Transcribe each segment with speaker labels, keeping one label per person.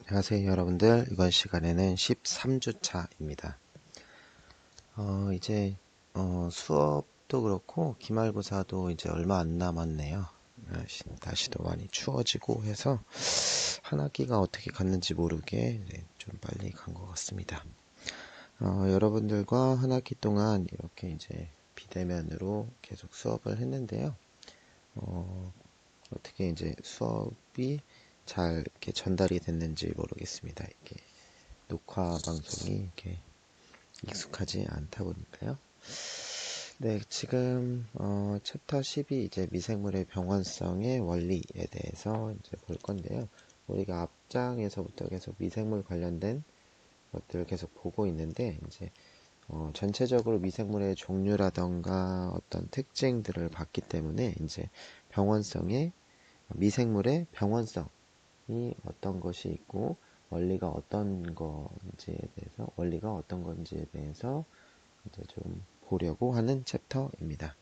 Speaker 1: 안녕하세요 여러분들. 이번 시간에는 13주차입니다. 이제 수업도 그렇고 기말고사도 이제 얼마 안 남았네요. 날씨도 많이 추워지고 해서 한 학기가 어떻게 갔는지 모르게 좀 빨리 간 것 같습니다. 여러분들과 한 학기 동안 이렇게 이제 비대면으로 계속 수업을 했는데요. 어떻게 이제 수업이 잘 이렇게 전달이 됐는지 모르겠습니다. 이렇게 녹화 방송이 이렇게 익숙하지 않다 보니까요. 네, 지금 챕터 10이 이제 미생물의 병원성의 원리에 대해서 이제 볼 건데요. 우리가 앞장에서부터 계속 미생물 관련된 것들을 계속 보고 있는데 이제 전체적으로 미생물의 종류라던가 어떤 특징들을 봤기 때문에 이제 병원성의 미생물의 병원성이 어떤 것이 있고 원리가 어떤 건지에 대해서 이제 좀 보려고 하는 챕터입니다.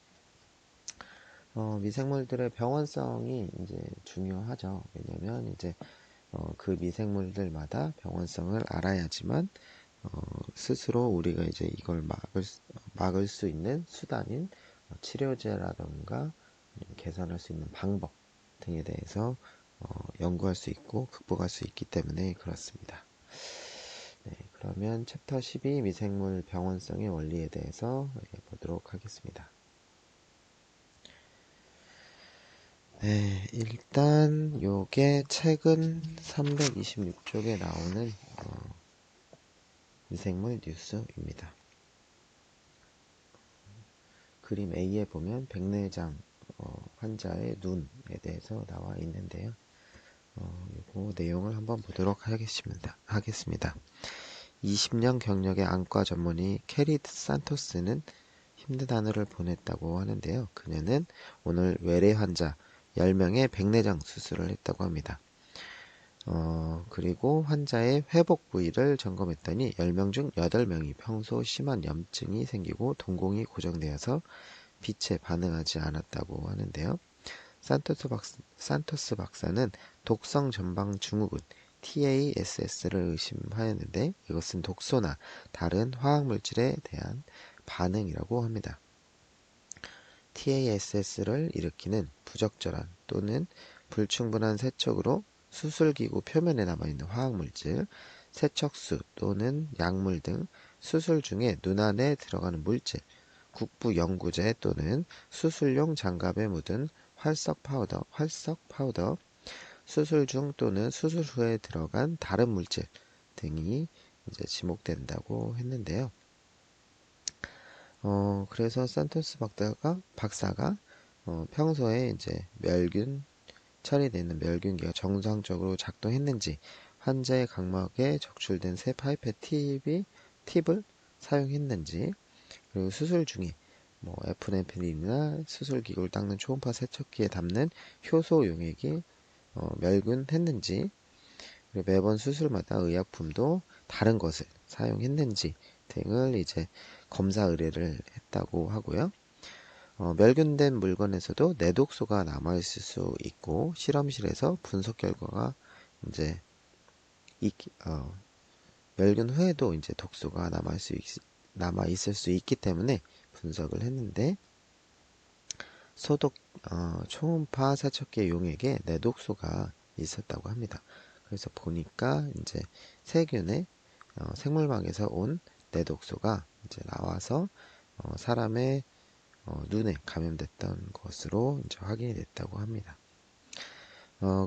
Speaker 1: 미생물들의 병원성이 이제 중요하죠. 왜냐면 이제 그 미생물들마다 병원성을 알아야지만 스스로 우리가 이제 이걸 막을 수 있는 수단인 치료제라던가 개선할 수 있는 방법 등에 대해서 연구할 수 있고 극복할 수 있기 때문에 그렇습니다. 네, 그러면 챕터 12 미생물 병원성의 원리에 대해서 보도록 하겠습니다. 네, 일단 요게 책은 326쪽에 나오는 미생물 뉴스입니다. 그림 A에 보면 백내장 환자의 눈에 대해서 나와 있는데요. 이 내용을 한번 보도록 하겠습니다. 20년 경력의 안과 전문의 캐리드 산토스는 힘든 하늘을 보냈다고 하는데요. 그녀는 오늘 외래 환자 10명의 백내장 수술을 했다고 합니다. 그리고 환자의 회복 부위를 점검했더니 10명 중 8명이 평소 심한 염증이 생기고 동공이 고정되어서 빛에 반응하지 않았다고 하는데요. 산토스 박사는 독성 전방 증후군 TASS를 의심하였는데 이것은 독소나 다른 화학물질에 대한 반응이라고 합니다. TASS를 일으키는 부적절한 또는 불충분한 세척으로 수술기구 표면에 남아있는 화학물질, 세척수 또는 약물 등 수술 중에 눈 안에 들어가는 물질, 국부 연구제 또는 수술용 장갑에 묻은 활석 파우더, 수술 중 또는 수술 후에 들어간 다른 물질 등이 이제 지목된다고 했는데요. 그래서 산토스 박사가 평소에 이제 처리되는 멸균기가 정상적으로 작동했는지 환자의 각막에 적출된 새 파이프 팁을 사용했는지 그리고 수술 중에 에프네프린이나 수술기구를 닦는 초음파 세척기에 담는 효소 용액이 멸균했는지 그리고 매번 수술마다 의약품도 다른 것을 사용했는지 등을 이제 검사 의뢰를 했다고 하고요. 멸균된 물건에서도 내독소가 남아있을 수 있고 실험실에서 분석 결과가 이제 멸균 후에도 이제 독소가 남아 있을 수 있기 때문에 분석을 했는데 초음파 세척기 용액에 내독소가 있었다고 합니다. 그래서 보니까 이제 세균의 생물막에서 온 내독소가 이제 나와서 사람의 눈에 감염됐던 것으로 이제 확인이 됐다고 합니다.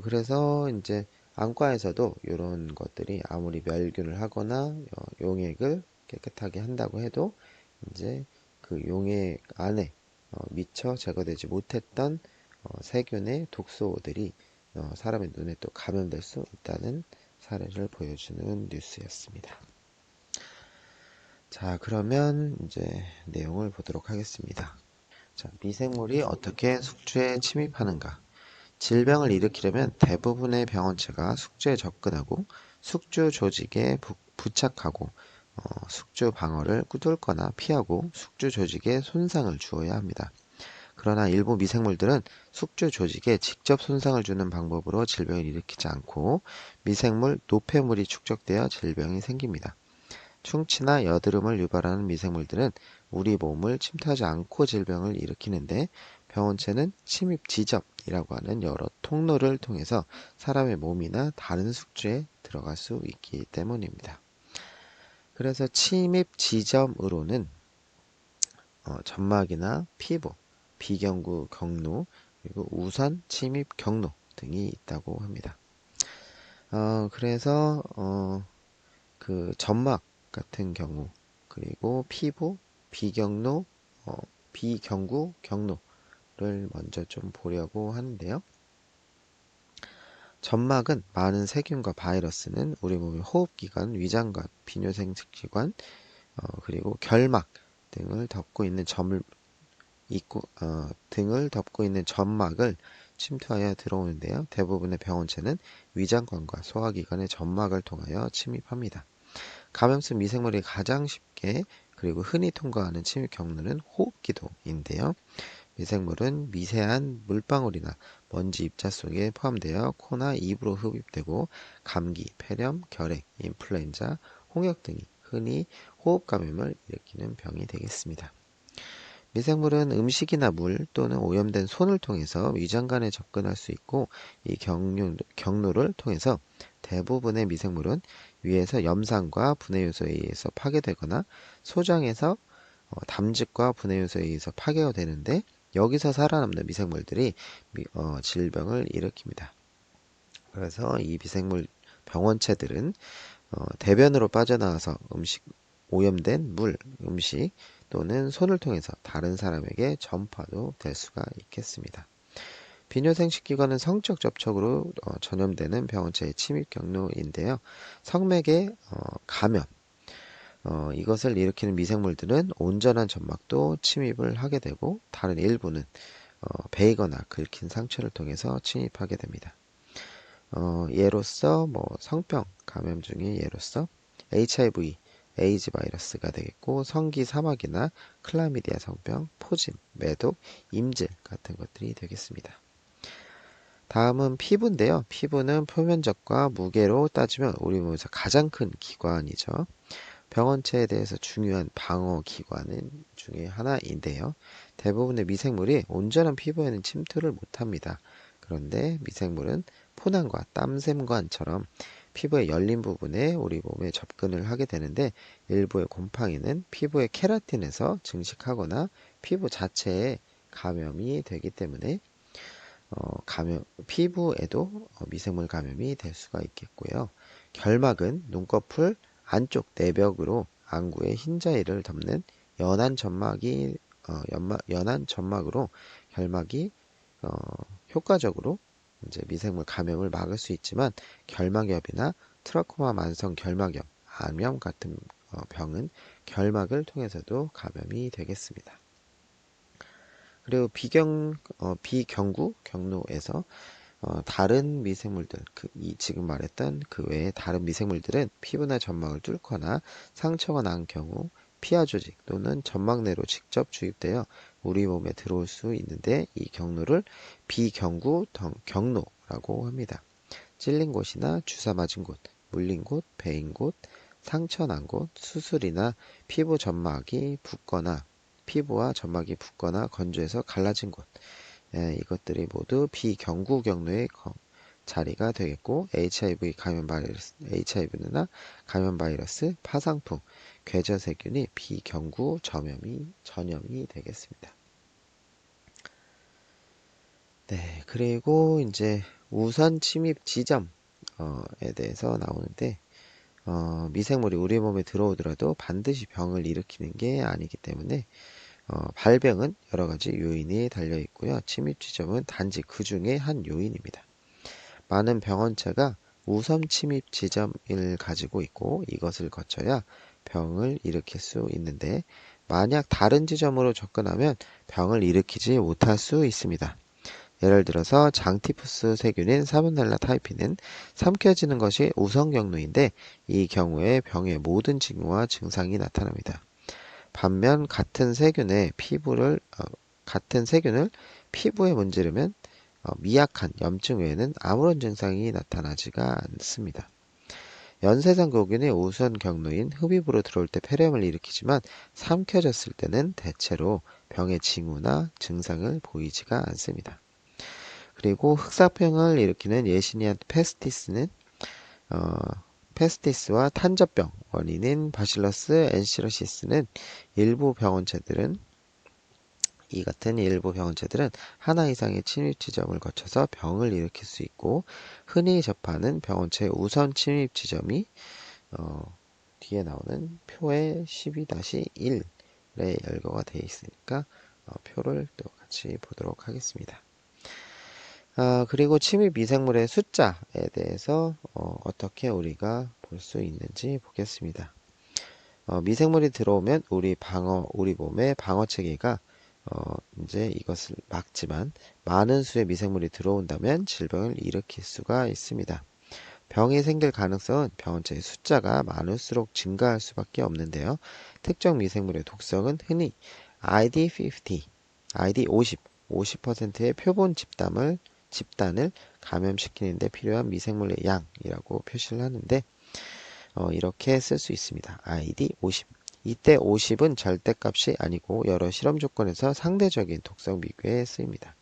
Speaker 1: 그래서 이제 안과에서도 이런 것들이 아무리 멸균을 하거나 용액을 깨끗하게 한다고 해도 이제 그 용액 안에 미처 제거되지 못했던 세균의 독소들이 사람의 눈에 또 감염될 수 있다는 사례를 보여주는 뉴스였습니다. 자, 그러면 이제 내용을 보도록 하겠습니다. 자, 미생물이 어떻게 숙주에 침입하는가? 질병을 일으키려면 대부분의 병원체가 숙주에 접근하고 숙주 조직에 부착하고 숙주 방어를 뚫거나 피하고 숙주 조직에 손상을 주어야 합니다. 그러나 일부 미생물들은 숙주 조직에 직접 손상을 주는 방법으로 질병을 일으키지 않고 미생물 노폐물이 축적되어 질병이 생깁니다. 충치나 여드름을 유발하는 미생물들은 우리 몸을 침투하지 않고 질병을 일으키는데 병원체는 침입 지점이라고 하는 여러 통로를 통해서 사람의 몸이나 다른 숙주에 들어갈 수 있기 때문입니다. 그래서 침입 지점으로는 점막이나 피부, 비경구 경로, 그리고 우선 침입 경로 등이 있다고 합니다. 그래서 그 점막 같은 경우, 그리고 피부, 비경로, 비경구 경로를 먼저 좀 보려고 하는데요. 점막은 많은 세균과 바이러스는 우리 몸의 호흡기관, 위장관, 비뇨생殖기관, 그리고 결막 등을 덮고 있는 등을 덮고 있는 점막을 침투하여 들어오는데요. 대부분의 병원체는 위장관과 소화기관의 점막을 통하여 침입합니다. 감염성 미생물이 가장 쉽게 그리고 흔히 통과하는 침입 경로는 호흡기도인데요. 미생물은 미세한 물방울이나 먼지 입자 속에 포함되어 코나 입으로 흡입되고 감기, 폐렴, 결핵, 인플루엔자, 홍역 등이 흔히 호흡 감염을 일으키는 병이 되겠습니다. 미생물은 음식이나 물 또는 오염된 손을 통해서 위장관에 접근할 수 있고 이 경로를 통해서 대부분의 미생물은 위에서 염산과 분해 요소에 의해서 파괴되거나 소장에서 담즙과 분해 요소에 의해서 파괴가 되는데 여기서 살아남는 미생물들이 질병을 일으킵니다. 그래서 이 미생물 병원체들은 대변으로 빠져나와서 오염된 물, 음식 또는 손을 통해서 다른 사람에게 전파도 될 수가 있겠습니다. 비뇨생殖기관은 성적 접촉으로 전염되는 병원체의 침입 경로인데요. 성맥의 감염, 이것을 일으키는 미생물들은 온전한 점막도 침입을 하게 되고 다른 일부는 베이거나 긁힌 상처를 통해서 침입하게 됩니다. 예로서 성병 감염 중에 예로서 HIV, 에이즈 바이러스가 되겠고 성기 사막이나 클라미디아 성병, 포진, 매독, 임질 같은 것들이 되겠습니다. 다음은 피부인데요. 피부는 표면적과 무게로 따지면 우리 몸에서 가장 큰 기관이죠. 병원체에 대해서 중요한 방어 기관 중에 하나인데요. 대부분의 미생물이 온전한 피부에는 침투를 못합니다. 그런데 미생물은 포난과 땀샘관처럼 피부의 열린 부분에 우리 몸에 접근을 하게 되는데 일부의 곰팡이는 피부의 케라틴에서 증식하거나 피부 자체에 감염이 되기 때문에 피부에도 미생물 감염이 될 수가 있겠고요. 결막은 눈꺼풀 안쪽 내벽으로 안구의 흰자위를 덮는 연한 점막으로 결막이 효과적으로 이제 미생물 감염을 막을 수 있지만 결막염이나 트라코마 만성 결막염, 암염 같은 병은 결막을 통해서도 감염이 되겠습니다. 그리고 비경구 경로에서 다른 미생물들, 지금 말했던 그 외에 다른 미생물들은 피부나 점막을 뚫거나 상처가 난 경우 피하 조직 또는 점막 내로 직접 주입되어 우리 몸에 들어올 수 있는데 이 경로를 비경구 경로라고 합니다. 찔린 곳이나 주사 맞은 곳, 물린 곳, 베인 곳, 상처 난 곳, 수술이나 피부와 점막이 붓거나 건조해서 갈라진 곳, 이것들이 모두 비경구 경로의 자리가 되겠고 HIV나 감염 바이러스, 파상풍, 궤저세균이 비경구 전염이 되겠습니다. 네, 그리고 이제 우선 침입 지점에 대해서 나오는데 미생물이 우리 몸에 들어오더라도 반드시 병을 일으키는 게 아니기 때문에 발병은 여러 가지 요인이 달려 있고요. 침입 지점은 단지 그 중에 한 요인입니다. 많은 병원체가 우선 침입 지점을 가지고 있고 이것을 거쳐야 병을 일으킬 수 있는데 만약 다른 지점으로 접근하면 병을 일으키지 못할 수 있습니다. 예를 들어서 장티푸스 세균인 사모넬라 타이피는 삼켜지는 것이 우선 경로인데 이 경우에 병의 모든 징후와 증상이 나타납니다. 반면 같은 세균의 같은 세균을 피부에 문지르면 미약한 염증 외에는 아무런 증상이 나타나지가 않습니다. 연쇄상 고균의 우선 경로인 흡입으로 들어올 때 폐렴을 일으키지만 삼켜졌을 때는 대체로 병의 징후나 증상을 보이지가 않습니다. 그리고 흑사병을 일으키는 예시니아 어, 페스티스와 탄저병 원인인 바실러스 엔시러시스는 이 같은 일부 병원체들은 하나 이상의 침입 지점을 거쳐서 병을 일으킬 수 있고, 흔히 접하는 병원체 우선 침입 지점이 뒤에 나오는 표에 12-1에 열거가 되어 있으니까 표를 또 같이 보도록 하겠습니다. 그리고 침입 미생물의 숫자에 대해서 어떻게 우리가 볼 수 있는지 보겠습니다. 미생물이 들어오면 우리 몸의 방어 체계가 이제 이것을 막지만 많은 수의 미생물이 들어온다면 질병을 일으킬 수가 있습니다. 병이 생길 가능성은 병원체의 숫자가 많을수록 증가할 수밖에 없는데요. 특정 미생물의 독성은 흔히 ID50, 50%의 표본 집단을 감염시키는 데 필요한 미생물의 양이라고 표시를 하는데 이렇게 쓸 수 있습니다. ID50. 이때 50은 절대값이 아니고 여러 실험 조건에서 상대적인 독성 비교에 쓰입니다.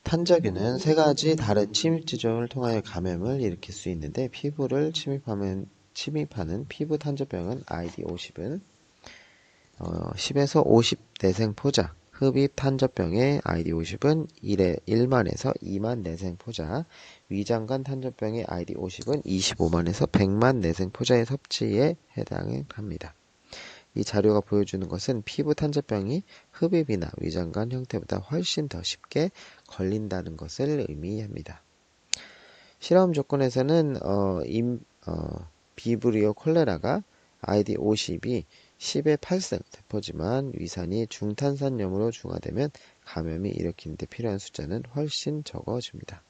Speaker 1: 탄저균은 세 가지 다른 침입 지점을 통하여 감염을 일으킬 수 있는데 피부를 침입하는 피부 탄저병은 ID50은 10에서 50 내생포자, 흡입 탄저병의 ID50은 1만에서 2만 내생포자, 위장관 탄저병의 ID50은 25만에서 100만 내생포자의 섭취에 해당합니다. 이 자료가 보여주는 것은 피부 탄저병이 흡입이나 위장관 형태보다 훨씬 더 쉽게 걸린다는 것을 의미합니다. 실험 조건에서는 비브리오 콜레라가 ID50이 10의 8승 세포지만 위산이 중탄산염으로 중화되면 감염이 일으키는 데 필요한 숫자는 훨씬 적어집니다.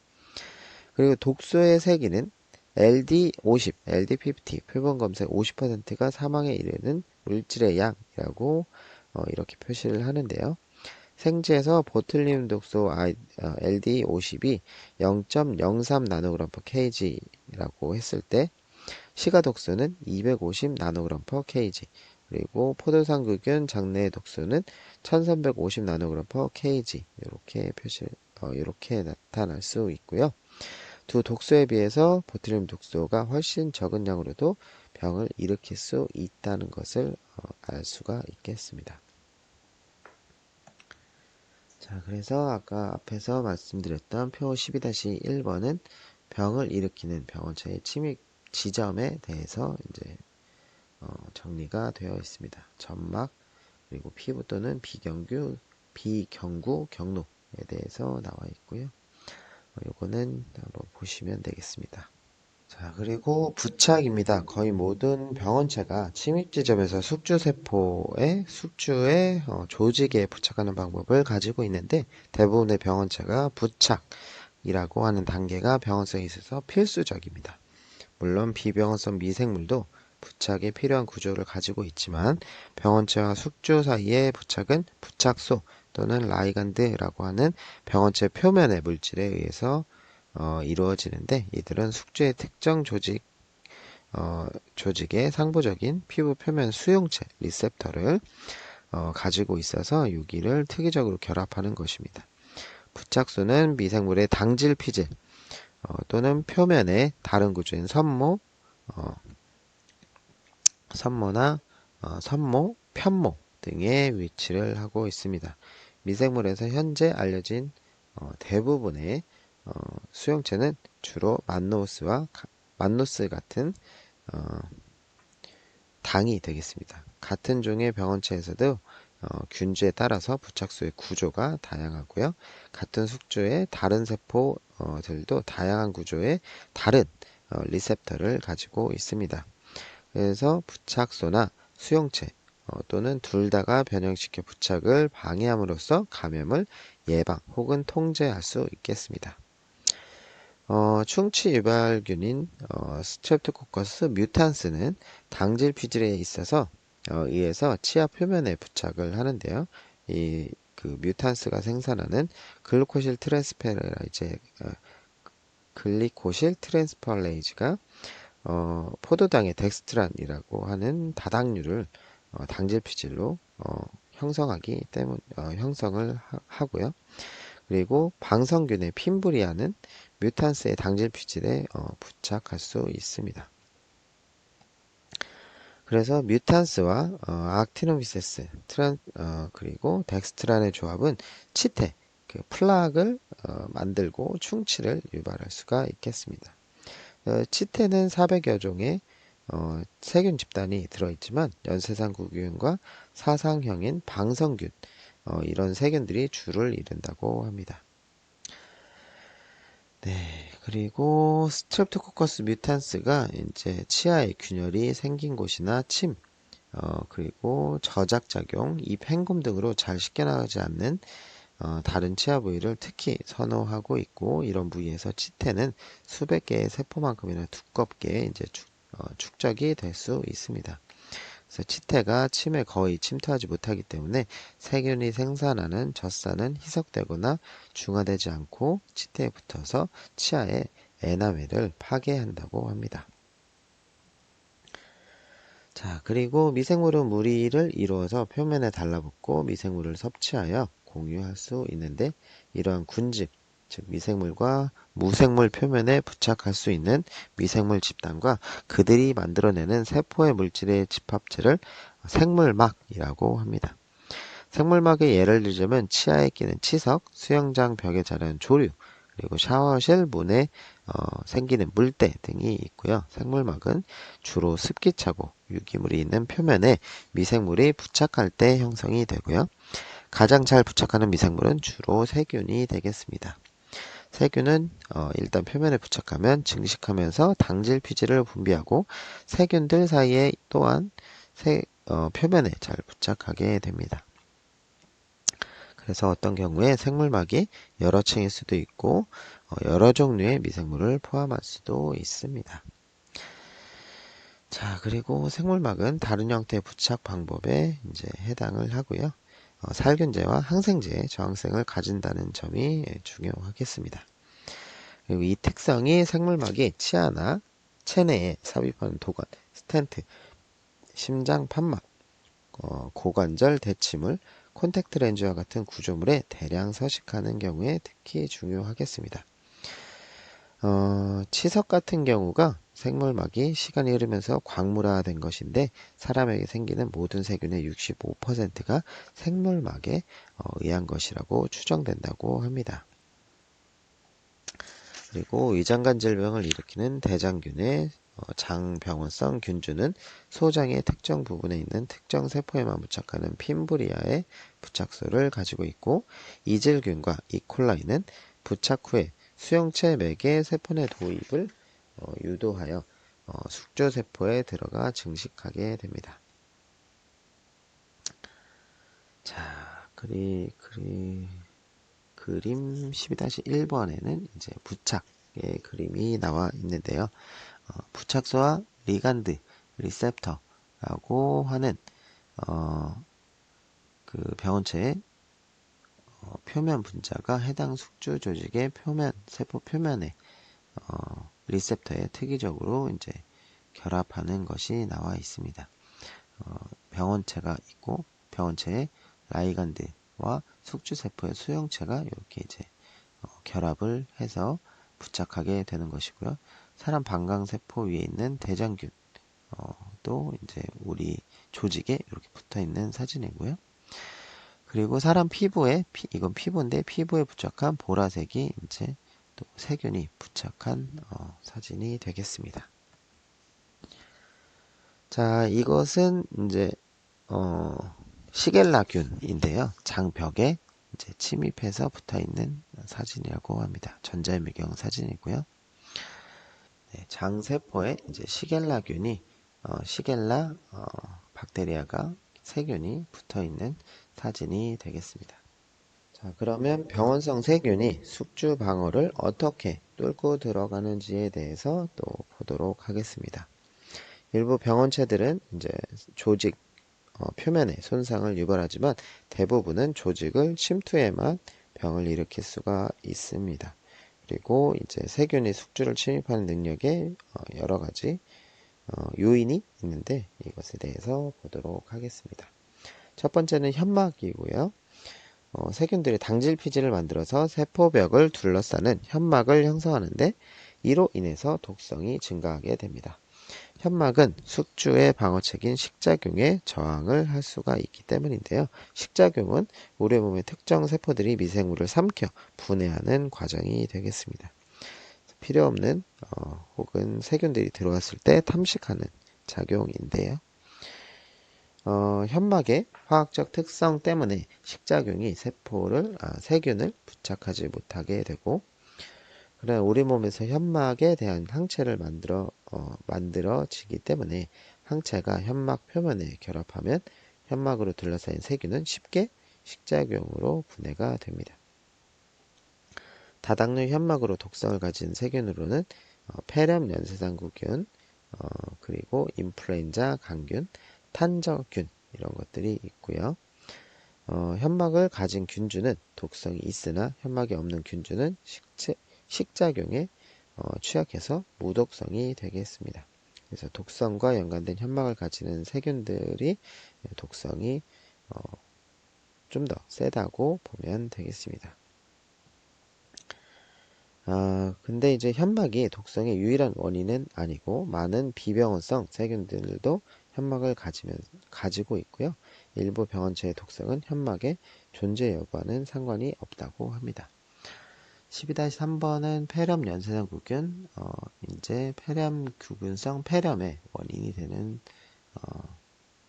Speaker 1: 그리고 독소의 세기는 LD50, LD50 표본 검사의 50%가 사망에 이르는 물질의 양이라고 이렇게 표시를 하는데요. 생지에서 보툴리눔 독소 LD50이 0.03 나노그램 per kg라고 했을 때 시가 독소는 250 나노그램 per kg, 그리고 포도상구균 장내 독소는 1350 나노그램 per kg 이렇게 나타날 수 있고요. 두 독소에 비해서 보툴리눔 독소가 훨씬 적은 양으로도 병을 일으킬 수 있다는 것을 알 수가 있겠습니다. 자, 그래서 아까 앞에서 말씀드렸던 표 12-1번은 병을 일으키는 병원체의 침입 지점에 대해서 이제 정리가 되어 있습니다. 점막, 그리고 피부 또는 비경구 경로에 대해서 나와 있고요. 요거는 한번 보시면 되겠습니다. 자, 그리고 부착입니다. 거의 모든 병원체가 침입 지점에서 숙주의 조직에 부착하는 방법을 가지고 있는데 대부분의 병원체가 부착이라고 하는 단계가 병원성에 있어서 필수적입니다. 물론 비병원성 미생물도 부착에 필요한 구조를 가지고 있지만 병원체와 숙주 사이의 부착은 부착소 또는 라이간드라고 하는 병원체 표면의 물질에 의해서 이루어지는데 이들은 숙주의 특정 조직의 상부적인 피부 표면 수용체 리셉터를 가지고 있어서 유기를 특이적으로 결합하는 것입니다. 부착소는 미생물의 당질 피질 또는 표면의 다른 구조인 선모나 선모, 편모 등에 위치를 하고 있습니다. 미생물에서 현재 알려진 대부분의 수용체는 주로 만노스 같은 당이 되겠습니다. 같은 종의 병원체에서도 균주에 따라서 부착소의 구조가 다양하고요. 같은 숙주의 다른 세포들도 다양한 구조의 다른 리셉터를 가지고 있습니다. 그래서 부착소나 수용체 또는 둘 다가 변형시켜 부착을 방해함으로써 감염을 예방 혹은 통제할 수 있겠습니다. 충치 유발균인 스트랩토코커스 뮤탄스는 당질 피질에 있어서 의해서 치아 표면에 부착을 하는데요. 이 그 뮤탄스가 생산하는 글루코실 트랜스페레이즈, 글리코실 트랜스퍼레이즈가 포도당의 덱스트란이라고 하는 다당류를 당질 피질로 형성하기 때문 형성을 하고요. 그리고 방성균의 핀브리아는 뮤탄스의 당질 피질에 부착할 수 있습니다. 그래서 뮤탄스와 악티노미세스, 그리고 덱스트란의 조합은 치태, 그 플락을 만들고 충치를 유발할 수가 있겠습니다. 치태는 400여 종의 세균 집단이 들어있지만 연쇄상구균과 사상형인 방성균, 이런 세균들이 주를 이룬다고 합니다. 네, 그리고 스트랩토코커스 뮤탄스가 이제 치아에 균열이 생긴 곳이나 침, 그리고 저작작용, 입 헹굼 등으로 잘 씻겨나가지 않는 다른 치아 부위를 특히 선호하고 있고, 이런 부위에서 치태는 수백 개의 세포만큼이나 두껍게 이제 축적이 될 수 있습니다. 그래서 치태가 침에 거의 침투하지 못하기 때문에 세균이 생산하는 젖산은 희석되거나 중화되지 않고 치태에 붙어서 치아의 에나멜을 파괴한다고 합니다. 자, 그리고 미생물은 무리를 이루어서 표면에 달라붙고 미생물을 섭취하여 공유할 수 있는데, 이러한 군집, 즉 미생물과 무생물 표면에 부착할 수 있는 미생물 집단과 그들이 만들어내는 세포의 물질의 집합체를 생물막이라고 합니다. 생물막의 예를 들자면 치아에 끼는 치석, 수영장 벽에 자라는 조류, 그리고 샤워실 문에 생기는 물때 등이 있고요. 생물막은 주로 습기차고 유기물이 있는 표면에 미생물이 부착할 때 형성이 되고요. 가장 잘 부착하는 미생물은 주로 세균이 되겠습니다. 세균은 일단 표면에 부착하면 증식하면서 당질 피질을 분비하고 세균들 사이에 또한 표면에 잘 부착하게 됩니다. 그래서 어떤 경우에 생물막이 여러 층일 수도 있고 여러 종류의 미생물을 포함할 수도 있습니다. 자, 그리고 생물막은 다른 형태의 부착 방법에 이제 해당을 하고요. 살균제와 항생제의 저항성을 가진다는 점이 중요하겠습니다. 그리고 이 특성이 생물막이 치아나 체내에 삽입하는 도관, 스텐트, 심장 판막, 고관절 대치물, 콘택트 렌즈와 같은 구조물에 대량 서식하는 경우에 특히 중요하겠습니다. 치석 같은 경우가 생물막이 시간이 흐르면서 광물화된 것인데, 사람에게 생기는 모든 세균의 65%가 생물막에 의한 것이라고 추정된다고 합니다. 그리고 위장관 질병을 일으키는 대장균의 장병원성 균주는 소장의 특정 부분에 있는 특정 세포에만 부착하는 핀브리아의 부착소를 가지고 있고, 이질균과 이콜라이는 부착 후에 수용체 맥의 세포 내 도입을 유도하여 숙주세포에 들어가 증식하게 됩니다. 자, 그림 12-1번에는 이제 부착의 그림이 나와 있는데요. 부착소와 리간드, 리셉터라고 하는 그 병원체의 표면 분자가 해당 숙주 조직의 세포 표면에 리셉터에 특이적으로 이제 결합하는 것이 나와 있습니다. 병원체가 있고 병원체의 라이간드와 숙주세포의 수용체가 이렇게 이제 결합을 해서 부착하게 되는 것이고요. 사람 방광세포 위에 있는 대장균 또 이제 우리 조직에 이렇게 붙어 있는 사진이고요. 그리고 사람 피부에 이건 피부인데 피부에 부착한 보라색이 이제 또 세균이 부착한 사진이 되겠습니다. 자, 이것은 이제 시겔라균인데요. 장벽에 이제 침입해서 붙어 있는 사진이라고 합니다. 전자현미경 사진이고요. 네, 장세포에 이제 시겔라균이 시겔라 박테리아가 세균이 붙어 있는 사진이 되겠습니다. 자, 그러면 병원성 세균이 숙주 방어를 어떻게 뚫고 들어가는지에 대해서 또 보도록 하겠습니다. 일부 병원체들은 이제 조직 표면에 손상을 유발하지만 대부분은 조직을 침투해만 병을 일으킬 수가 있습니다. 그리고 이제 세균이 숙주를 침입하는 능력에 여러 가지 요인이 있는데 이것에 대해서 보도록 하겠습니다. 첫 번째는 현막이고요. 세균들이 당질 피지를 만들어서 세포벽을 둘러싸는 현막을 형성하는데 이로 인해서 독성이 증가하게 됩니다. 현막은 숙주의 방어책인 식작용에 저항을 할 수가 있기 때문인데요. 식작용은 우리 몸의 특정 세포들이 미생물을 삼켜 분해하는 과정이 되겠습니다. 필요 없는 혹은 세균들이 들어왔을 때 탐식하는 작용인데요. 현막의 화학적 특성 때문에 식작용이 세균을 부착하지 못하게 되고, 그래 우리 몸에서 현막에 대한 항체를 만들어지기 때문에 항체가 현막 표면에 결합하면 현막으로 둘러싸인 세균은 쉽게 식작용으로 분해가 됩니다. 다당류 현막으로 독성을 가진 세균으로는 폐렴 연쇄상구균, 그리고 인플루엔자 강균, 탄저균 이런 것들이 있고요. 현막을 가진 균주는 독성이 있으나 현막이 없는 균주는 식작용에 취약해서 무독성이 되겠습니다. 그래서 독성과 연관된 현막을 가지는 세균들이 독성이 좀 더 세다고 보면 되겠습니다. 근데 이제 현막이 독성의 유일한 원인은 아니고 많은 비병원성 세균들도 현막을 가지고 있고요. 일부 병원체의 독성은 현막의 존재 여부와는 상관이 없다고 합니다. 12-3번은 폐렴 연쇄상구균, 이제 폐렴 구균성 폐렴의 원인이 되는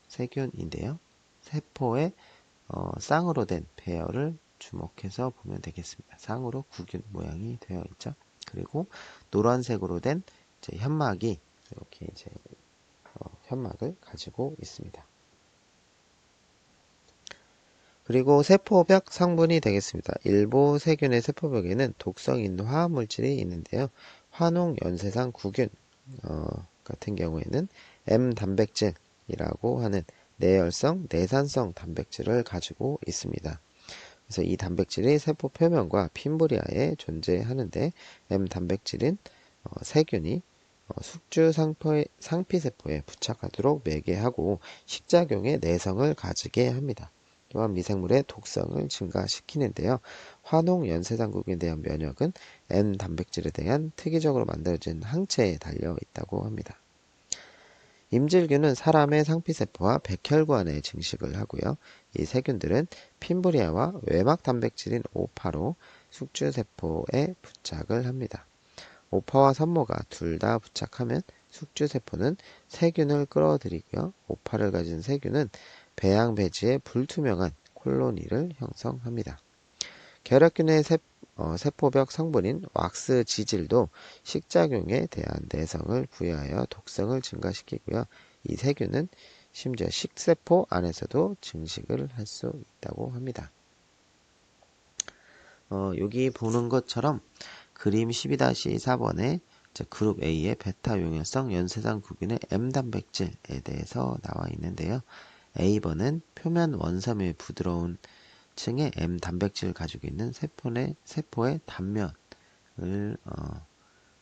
Speaker 1: 세균인데요. 세포에 쌍으로 된 배열을 주목해서 보면 되겠습니다. 쌍으로 구균 모양이 되어 있죠. 그리고 노란색으로 된 이제 현막이 이렇게 이제 현막을 가지고 있습니다. 그리고 세포벽 성분이 되겠습니다. 일부 세균의 세포벽에는 독성 있는 화합물질이 있는데요. 화농연쇄상 구균 같은 경우에는 M 단백질이라고 하는 내열성, 내산성 단백질을 가지고 있습니다. 그래서 이 단백질이 세포 표면과 핀부리아에 존재하는데 M 단백질인 세균이 숙주 상피세포에 부착하도록 매개하고 식작용의 내성을 가지게 합니다. 또한 미생물의 독성을 증가시키는데요. 화농연쇄상구균에 대한 면역은 N 단백질에 대한 특이적으로 만들어진 항체에 달려 있다고 합니다. 임질균은 사람의 상피세포와 백혈관에 증식을 하고요. 이 세균들은 핀부리아와 외막 단백질인 오파로 숙주세포에 부착을 합니다. 오파와 산모가 둘 다 부착하면 숙주세포는 세균을 끌어들이고요. 오파를 가진 세균은 배양배지의 불투명한 콜로니를 형성합니다. 결핵균의 세포벽 성분인 왁스 지질도 식작용에 대한 내성을 부여하여 독성을 증가시키고요. 이 세균은 심지어 식세포 안에서도 증식을 할 수 있다고 합니다. 여기 보는 것처럼 그림 12-4번에 그룹 A의 베타 용혈성 연쇄상 구균의 M 단백질에 대해서 나와 있는데요. A번은 표면 원섬의 부드러운 층의 M 단백질을 가지고 있는 세포의 단면을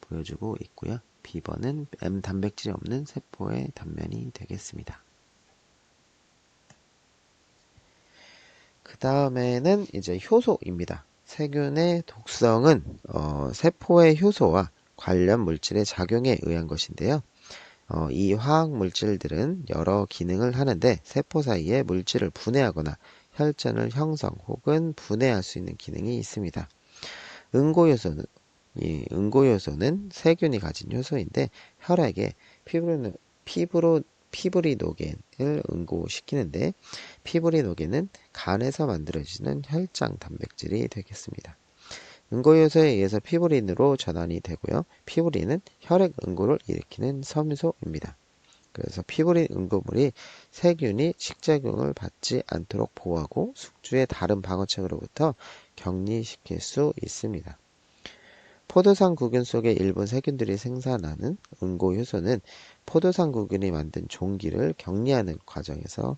Speaker 1: 보여주고 있고요. B번은 M 단백질이 없는 세포의 단면이 되겠습니다. 그 다음에는 이제 효소입니다. 세균의 독성은 세포의 효소와 관련 물질의 작용에 의한 것인데요. 이 화학 물질들은 여러 기능을 하는데 세포 사이에 물질을 분해하거나 혈전을 형성 혹은 분해할 수 있는 기능이 있습니다. 응고효소는 세균이 가진 효소인데 혈액에 피브리노겐을 응고시키는데 피브리노겐은 간에서 만들어지는 혈장 단백질이 되겠습니다. 응고효소에 의해서 피브린으로 전환이 되고요. 피브린은 혈액 응고를 일으키는 섬유소입니다. 그래서 피브린 응고물이 세균이 식작용을 받지 않도록 보호하고 숙주의 다른 방어책으로부터 격리시킬 수 있습니다. 포도상구균 속의 일부 세균들이 생산하는 응고효소는 포도상구균이 만든 종기를 격리하는 과정에서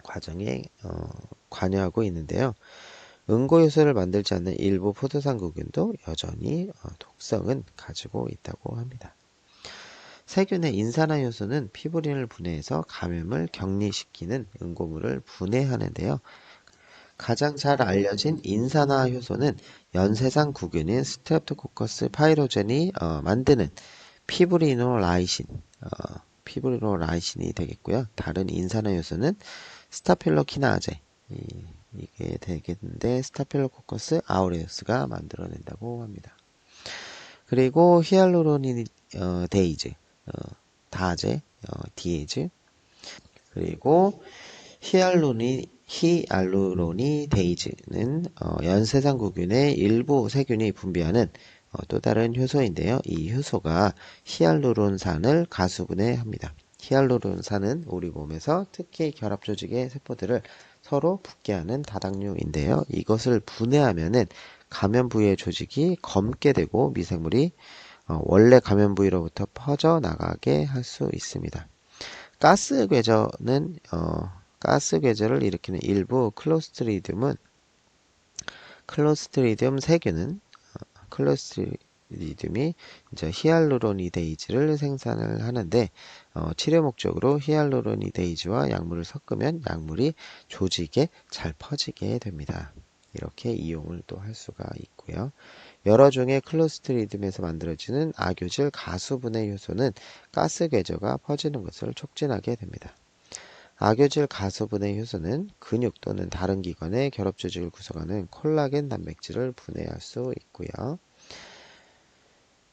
Speaker 1: 과정에 관여하고 있는데요. 응고효소를 만들지 않는 일부 포도상구균도 여전히 독성은 가지고 있다고 합니다. 세균의 인산화 효소는 피부린을 분해해서 감염을 격리시키는 응고물을 분해하는데요. 가장 잘 알려진 인산화 효소는 연쇄상 구균인 스트랩토코커스 파이로젠이 만드는 피브리노라이신, 피브리노라이신이 되겠고요. 다른 인산화 효소는 스타필로키나제, 이게 되겠는데 스타필로코커스 아우레우스가 만들어낸다고 합니다. 그리고 히알루로니 데이즈, 다제, 디에즈, 그리고 히알루로니데이즈는 연쇄상구균의 일부 세균이 분비하는 또 다른 효소인데요. 이 효소가 히알루론산을 가수분해합니다. 히알루론산은 우리 몸에서 특히 결합조직의 세포들을 서로 붙게 하는 다당류인데요. 이것을 분해하면은 감염 부위의 조직이 검게 되고 미생물이 원래 감염 부위로부터 퍼져 나가게 할 수 있습니다. 가스 궤절을 일으키는 일부 클로스트리디움 세균은 클로스트리디움이 이제 히알루로니데이즈를 생산을 하는데 치료 목적으로 히알루로니데이즈와 약물을 섞으면 약물이 조직에 잘 퍼지게 됩니다. 이렇게 이용을 또 할 수가 있고요. 여러 종의 클로스트리디움에서 만들어지는 악효질 가수분해 효소는 가스 궤저가 퍼지는 것을 촉진하게 됩니다. 악효질 가수분해 효소는 근육 또는 다른 기관의 결합 조직을 구성하는 콜라겐 단백질을 분해할 수 있고요.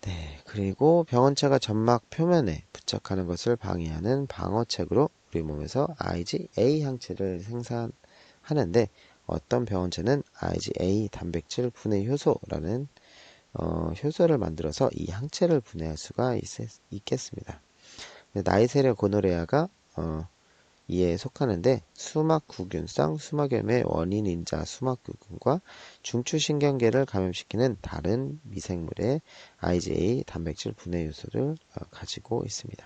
Speaker 1: 네, 그리고 병원체가 점막 표면에 부착하는 것을 방해하는 방어책으로 우리 몸에서 IgA 항체를 생산하는데 어떤 병원체는 IgA 단백질 분해 효소라는 효소를 만들어서 이 항체를 분해할 수가 있겠습니다. 나이세리아 고노레아가 이에 속하는데 수막구균성 수막염의 원인인자 수막구균과 중추신경계를 감염시키는 다른 미생물의 IgA 단백질 분해 요소를 가지고 있습니다.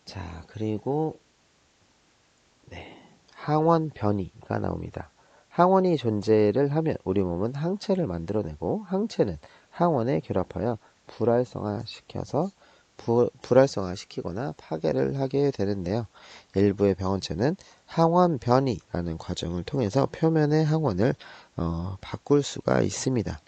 Speaker 1: 자, 그리고 항원 변이가 나옵니다. 항원이 존재를 하면 우리 몸은 항체를 만들어내고 항체는 항원에 결합하여 불활성화시키거나 파괴를 하게 되는데요. 일부의 병원체는 항원 변이라는 과정을 통해서 표면의 항원을 바꿀 수가 있습니다.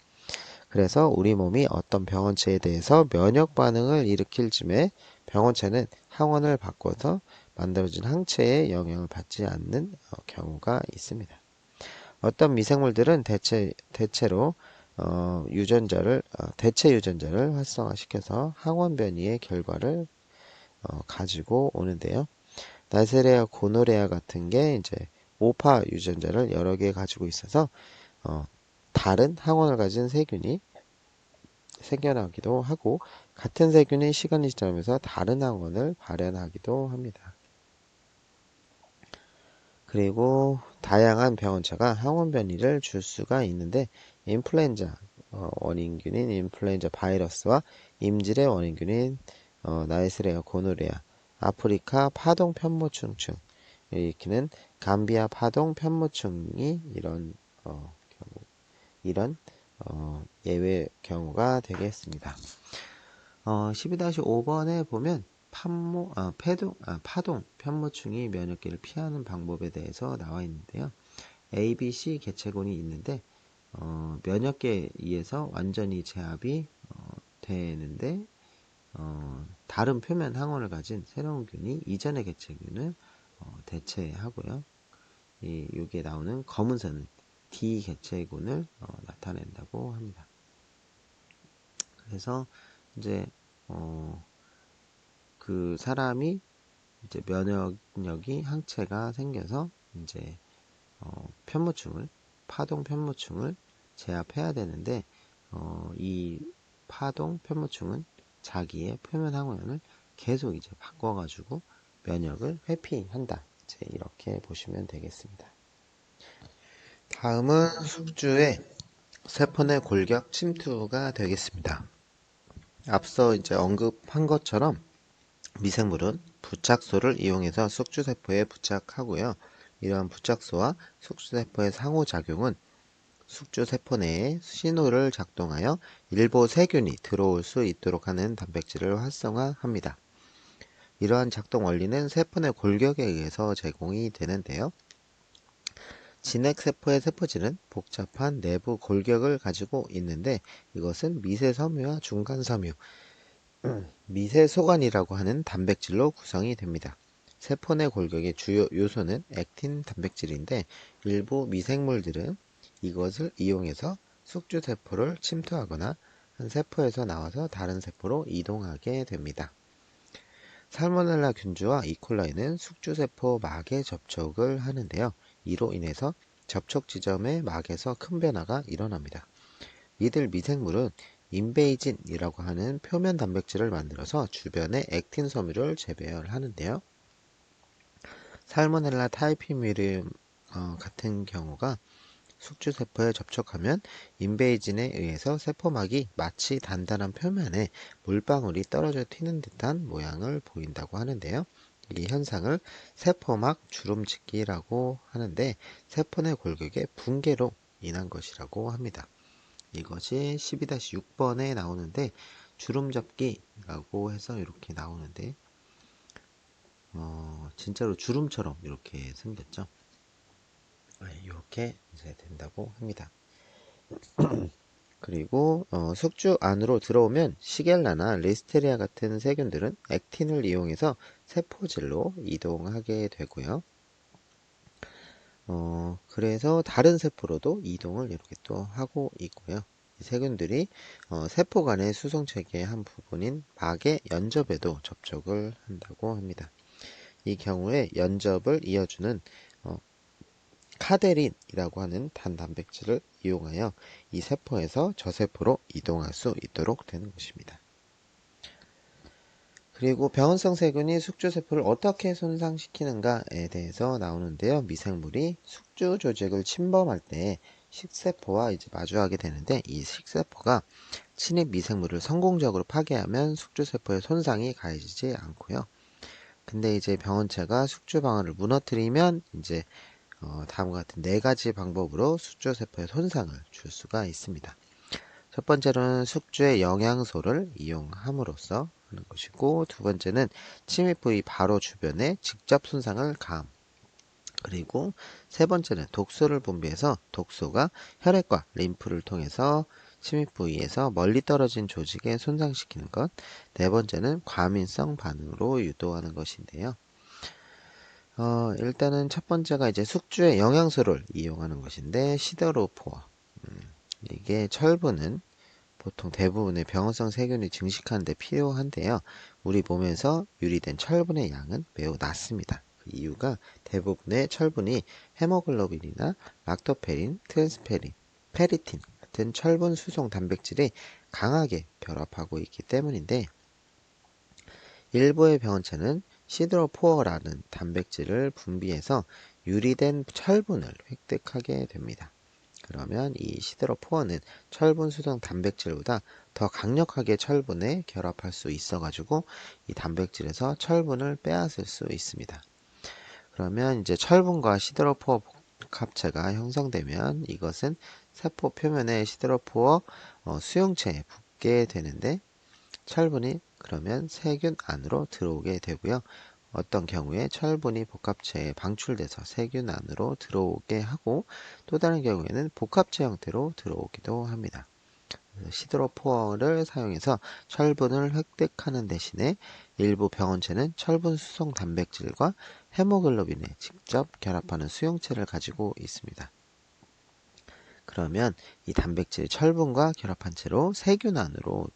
Speaker 1: 그래서 우리 몸이 어떤 병원체에 대해서 면역 반응을 일으킬 즈음에 병원체는 항원을 바꿔서 만들어진 항체에 영향을 받지 않는 경우가 있습니다. 어떤 미생물들은 대체로 대체 유전자를 활성화시켜서 항원 변이의 결과를 가지고 오는데요. 나이세리아 고노레아 같은 게 이제 오파 유전자를 여러 개 가지고 있어서 다른 항원을 가진 세균이 생겨나기도 하고 같은 세균이 시간이 지나면서 다른 항원을 발현하기도 합니다. 그리고 다양한 병원체가 항원 변이를 줄 수가 있는데 인플루엔자 원인균인 인플루엔자 바이러스와 임질의 원인균인 나이세리아 고노레아, 아프리카 파동 편모충 일으키는 감비아 파동 편모충이 이런 예외 경우가 되겠습니다. 12-5번에 보면 파동 편모충이 면역기를 피하는 방법에 대해서 나와 있는데요. A, B, C 개체군이 있는데 면역계에 의해서 완전히 제압이 되는데 다른 표면 항원을 가진 새로운 균이 이전의 개체균을 대체하고요. 여기에 나오는 검은 선은 D 개체군을 나타낸다고 합니다. 그래서 이제 그 사람이 이제 면역력이 항체가 생겨서 이제 파동 편모충을 제압해야 되는데 이 파동 편모충은 자기의 표면 항원을 계속 이제 바꿔가지고 면역을 회피한다. 이제 이렇게 보시면 되겠습니다. 다음은 숙주의 세포 내 골격 침투가 되겠습니다. 앞서 이제 언급한 것처럼 미생물은 부착소를 이용해서 숙주세포에 부착하고요. 이러한 부착소와 숙주세포의 상호작용은 숙주세포 내에 신호를 작동하여 일부 세균이 들어올 수 있도록 하는 단백질을 활성화합니다. 이러한 작동 원리는 세포 내 골격에 의해서 제공이 되는데요. 진핵세포의 세포질은 복잡한 내부 골격을 가지고 있는데 이것은 미세섬유와 중간섬유, 미세소관이라고 하는 단백질로 구성이 됩니다. 세포 내 골격의 주요 요소는 액틴 단백질인데 일부 미생물들은 이것을 이용해서 숙주세포를 침투하거나 한 세포에서 나와서 다른 세포로 이동하게 됩니다. 살모넬라 균주와 이콜라이는 숙주세포 막에 접촉을 하는데요. 이로 인해서 접촉 지점의 막에서 큰 변화가 일어납니다. 이들 미생물은 인베이진이라고 하는 표면 단백질을 만들어서 주변의 액틴 섬유를 재배열하는데요. 살모넬라 타이피뮤리움 같은 경우가 숙주세포에 접촉하면 인베이진에 의해서 세포막이 마치 단단한 표면에 물방울이 떨어져 튀는 듯한 모양을 보인다고 하는데요. 이 현상을 세포막 주름짓기라고 하는데 세포 내 골격의 붕괴로 인한 것이라고 합니다. 이것이 12-6번에 나오는데 주름잡기라고 해서 이렇게 나오는데 진짜로 주름처럼 이렇게 생겼죠. 이렇게 이제 된다고 합니다. 그리고 숙주 안으로 들어오면 시겔라나 리스테리아 같은 세균들은 액틴을 이용해서 세포질로 이동하게 되고요. 그래서 다른 세포로도 이동을 이렇게 또 하고 있고요. 이 세균들이 세포 간의 수송체계의 한 부분인 막의 연접에도 접촉을 한다고 합니다. 이 경우에 연접을 이어주는 카데린이라고 하는 단백질을 이용하여 이 세포에서 저 세포로 이동할 수 있도록 되는 것입니다. 그리고 병원성 세균이 숙주세포를 어떻게 손상시키는가에 대해서 나오는데요. 미생물이 숙주 조직을 침범할 때 식세포와 이제 마주하게 되는데 이 식세포가 침입 미생물을 성공적으로 파괴하면 숙주세포의 손상이 가해지지 않고요. 근데 이제 병원체가 숙주 방어를 무너뜨리면 이제 다음과 같은 네 가지 방법으로 숙주세포에 손상을 줄 수가 있습니다. 첫 번째로는 숙주의 영양소를 이용함으로써 하는 것이고, 두 번째는 침입 부위 바로 주변에 직접 손상을 가함. 그리고 세 번째는 독소를 분비해서 독소가 혈액과 림프를 통해서 침입 부위에서 멀리 떨어진 조직에 손상시키는 것. 네 번째는 과민성 반응으로 유도하는 것인데요. 일단은 첫 번째가 이제 숙주의 영양소를 이용하는 것인데, 시더로포어. 이게 철분은 보통 대부분의 병원성 세균이 증식하는 데 필요한데요. 우리 몸에서 유리된 철분의 양은 매우 낮습니다. 그 이유가 대부분의 철분이 헤모글로빈이나 락토페린, 트랜스페린, 페리틴 같은 철분 수송 단백질이 강하게 결합하고 있기 때문인데, 일부의 병원체는 시드로포어라는 단백질을 분비해서 유리된 철분을 획득하게 됩니다. 그러면 이 시드로포어는 철분 수성 단백질보다 더 강력하게 철분에 결합할 수 있어 가지고 이 단백질에서 철분을 빼앗을 수 있습니다. 그러면 이제 철분과 시드로포어 복합체가 형성되면 이것은 세포 표면에 시드로포어 수용체에 붙게 되는데, 철분이 그러면 세균 안으로 들어오게 되고요. 어떤 경우에 철분이 복합체에 방출돼서 세균 안으로 들어오게 하고, 또 다른 경우에는 복합체 형태로 들어오기도 합니다. 시드로포어를 사용해서 철분을 획득하는 대신에 일부 병원체는 철분 수송 단백질과 헤모글로빈에 직접 결합하는 수용체를 가지고 있습니다. 그러면 이 단백질이 철분과 결합한 채로 세균 안으로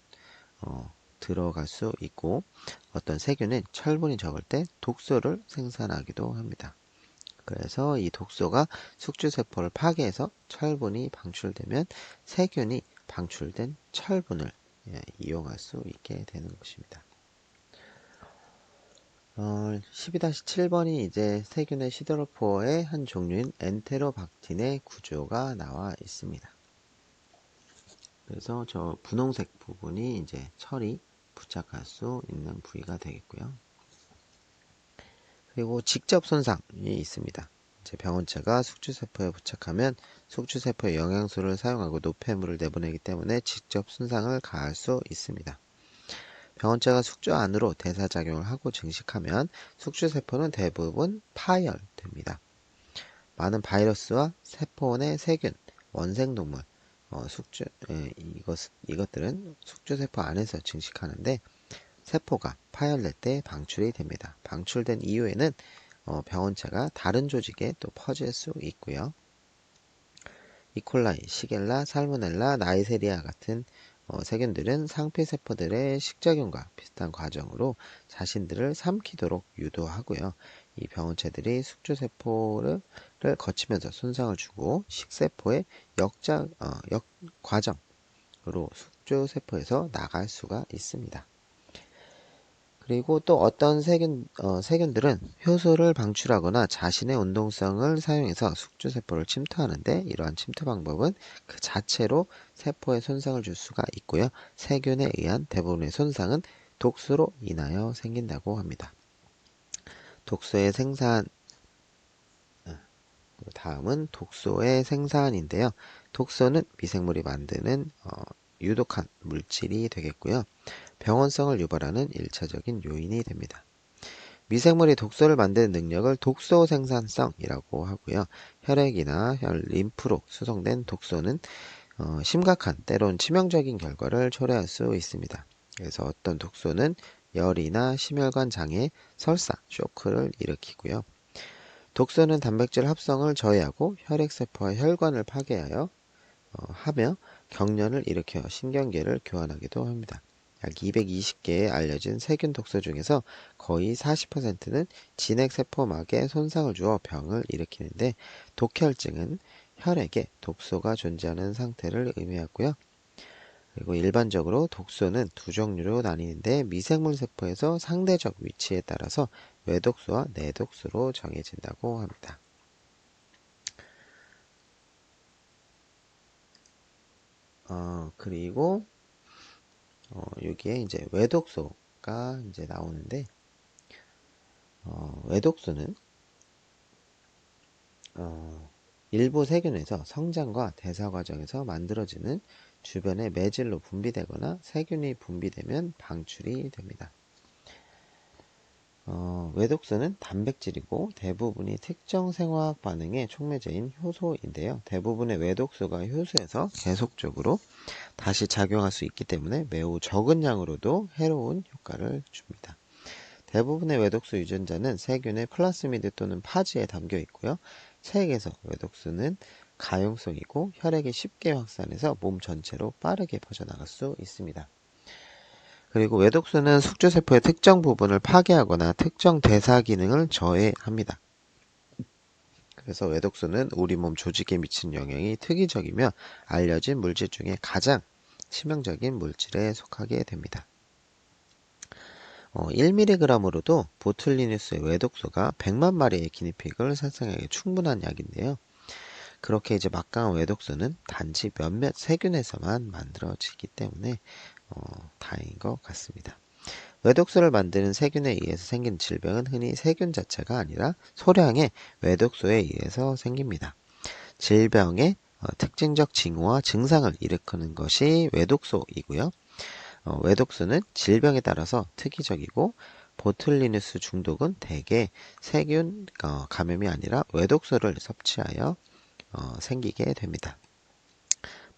Speaker 1: 들어갈 수 있고, 어떤 세균은 철분이 적을 때 독소를 생산하기도 합니다. 그래서 이 독소가 숙주세포를 파괴해서 철분이 방출되면 세균이 방출된 철분을 이용할 수 있게 되는 것입니다. 12-7번이 이제 세균의 시드로포어의 한 종류인 엔테로박틴의 구조가 나와 있습니다. 그래서 저 분홍색 부분이 이제 철이 부착할 수 있는 부위가 되겠고요. 그리고 직접 손상이 있습니다. 이제 병원체가 숙주세포에 부착하면 숙주세포의 영양소를 사용하고 노폐물을 내보내기 때문에 직접 손상을 가할 수 있습니다. 병원체가 숙주 안으로 대사작용을 하고 증식하면 숙주세포는 대부분 파열됩니다. 많은 바이러스와 세포내 세균, 원생동물, 이것들은 숙주세포 안에서 증식하는데 세포가 파열될 때 방출이 됩니다. 방출된 이후에는 병원체가 다른 조직에 또 퍼질 수 있고요. 이콜라이, 시겔라, 살모넬라, 나이세리아 같은 세균들은 상피세포들의 식작용과 비슷한 과정으로 자신들을 삼키도록 유도하고요. 이 병원체들이 숙주세포를 거치면서 손상을 주고 식세포의 과정으로 숙주세포에서 나갈 수가 있습니다. 그리고 또 어떤 세균들은 효소를 방출하거나 자신의 운동성을 사용해서 숙주세포를 침투하는데 이러한 침투 방법은 그 자체로 세포에 손상을 줄 수가 있고요. 세균에 의한 대부분의 손상은 독소로 인하여 생긴다고 합니다. 독소의 생산, 다음은 독소의 생산인데요. 독소는 미생물이 만드는 유독한 물질이 되겠고요. 병원성을 유발하는 1차적인 요인이 됩니다. 미생물이 독소를 만드는 능력을 독소 생산성이라고 하고요. 혈액이나 림프로 수송된 독소는 심각한 때론 치명적인 결과를 초래할 수 있습니다. 그래서 어떤 독소는 열이나 심혈관 장애, 설사, 쇼크를 일으키고요. 독소는 단백질 합성을 저해하고 혈액세포와 혈관을 파괴하여 하며 경련을 일으켜 신경계를 교환하기도 합니다. 약 220개의 알려진 세균 독소 중에서 거의 40%는 진핵세포막에 손상을 주어 병을 일으키는데 독혈증은 혈액에 독소가 존재하는 상태를 의미하고요. 그리고 일반적으로 독소는 두 종류로 나뉘는데 미생물 세포에서 상대적 위치에 따라서 외독소와 내독소로 정해진다고 합니다. 그리고 여기에 이제 외독소가 이제 나오는데 외독소는 일부 세균에서 성장과 대사 과정에서 만들어지는 주변의 매질로 분비되거나 세균이 분비되면 방출이 됩니다. 외독소는 단백질이고 대부분이 특정 생화학 반응의 촉매제인 효소인데요. 대부분의 외독소가 효소에서 계속적으로 다시 작용할 수 있기 때문에 매우 적은 양으로도 해로운 효과를 줍니다. 대부분의 외독소 유전자는 세균의 플라스미드 또는 파지에 담겨 있고요. 체액에서 외독소는 가용성이고 혈액이 쉽게 확산해서 몸 전체로 빠르게 퍼져나갈 수 있습니다. 그리고 외독소는 숙주세포의 특정 부분을 파괴하거나 특정 대사 기능을 저해합니다. 그래서 외독소는 우리 몸 조직에 미치는 영향이 특이적이며 알려진 물질 중에 가장 치명적인 물질에 속하게 됩니다. 1mg으로도 보툴리누스의 외독소가 100만 마리의 기니피그를 살상하기 충분한 약인데요. 그렇게 이제 막강한 외독소는 단지 몇몇 세균에서만 만들어지기 때문에 다행인 것 같습니다. 외독소를 만드는 세균에 의해서 생긴 질병은 흔히 세균 자체가 아니라 소량의 외독소에 의해서 생깁니다. 질병의 특징적 징후와 증상을 일으키는 것이 외독소이고요. 외독소는 질병에 따라서 특이적이고 보툴리누스 중독은 대개 세균 감염이 아니라 외독소를 섭취하여 생기게 됩니다.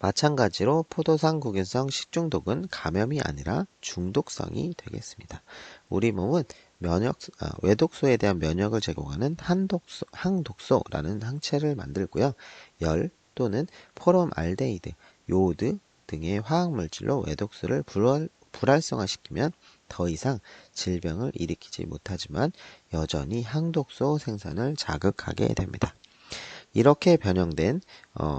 Speaker 1: 마찬가지로 포도상 구균성 식중독은 감염이 아니라 중독성이 되겠습니다. 우리 몸은 외독소에 대한 면역을 제공하는 항독소라는 항체를 만들고요. 열 또는 포름알데히드, 요오드 등의 화학물질로 외독소를 불활성화시키면 더 이상 질병을 일으키지 못하지만 여전히 항독소 생산을 자극하게 됩니다. 이렇게 변형된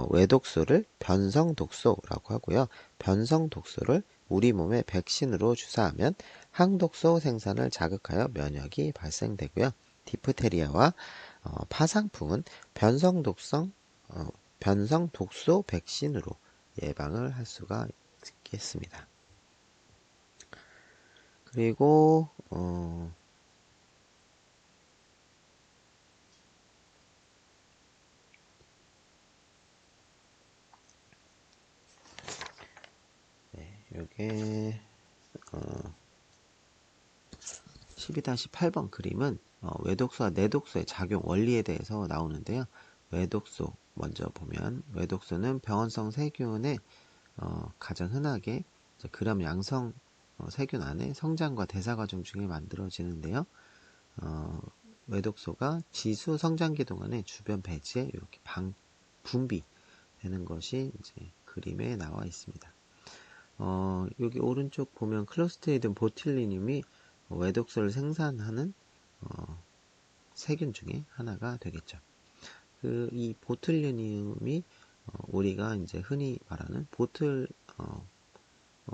Speaker 1: 외독소를 변성독소라고 하고요. 변성독소를 우리 몸에 백신으로 주사하면 항독소 생산을 자극하여 면역이 발생되고요. 디프테리아와 파상풍은 변성독소 백신으로 예방을 할 수가 있겠습니다. 그리고 요게 12-8번 그림은 외독소와 내독소의 작용 원리에 대해서 나오는데요. 외독소 먼저 보면 외독소는 병원성 세균의 가장 흔하게 gram 양성 세균 안에 성장과 대사 과정 중에 만들어지는데요. 외독소가 지수 성장기 동안에 주변 배지에 이렇게 분비되는 것이 이제 그림에 나와 있습니다. 여기 오른쪽 보면 클로스트리디움 보툴리늄이 외독소를 생산하는 세균 중에 하나가 되겠죠. 이 보툴리늄이 우리가 이제 흔히 말하는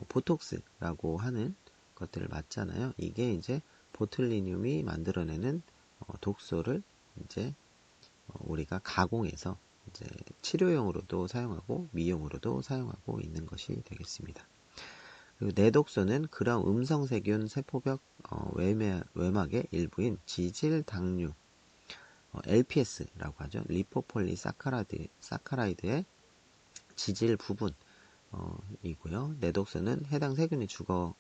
Speaker 1: 보톡스라고 하는 것들을 맞잖아요. 이게 이제 보툴리늄이 만들어내는 독소를 이제 우리가 가공해서 이제 치료용으로도 사용하고 미용으로도 사용하고 있는 것이 되겠습니다. 그리고 내독소는 그런 음성세균 세포벽 외막의 일부인 지질당류 LPS라고 하죠. 리포폴리사카라이드의 지질 부분 이고요. 내독소는 해당 세균이 죽어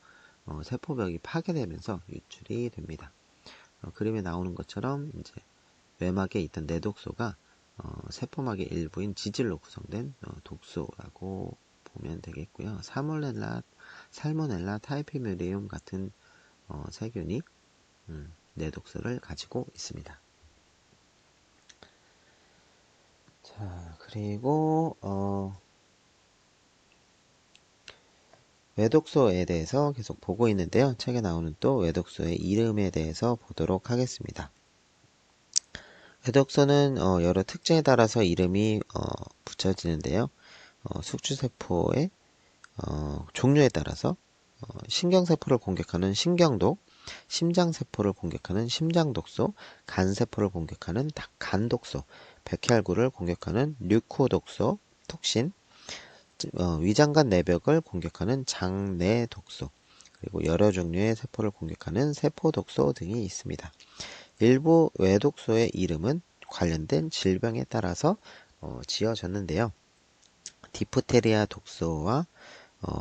Speaker 1: 세포벽이 파괴되면서 유출이 됩니다. 그림에 나오는 것처럼 이제 외막에 있던 내독소가 세포막의 일부인 지질로 구성된 독소라고 보면 되겠고요. 살모넬라 타이피뮤리움 같은 세균이 내독소를 가지고 있습니다. 자, 그리고 외독소에 대해서 계속 보고 있는데요. 책에 나오는 또 외독소의 이름에 대해서 보도록 하겠습니다. 외독소는 여러 특징에 따라서 이름이 붙여지는데요. 숙주세포의 종류에 따라서 신경세포를 공격하는 신경독, 심장세포를 공격하는 심장독소, 간세포를 공격하는 간독소, 백혈구를 공격하는 류코독소, 톡신, 위장관 내벽을 공격하는 장내독소, 그리고 여러 종류의 세포를 공격하는 세포독소 등이 있습니다. 일부 외독소의 이름은 관련된 질병에 따라서 지어졌는데요. 디프테리아 독소와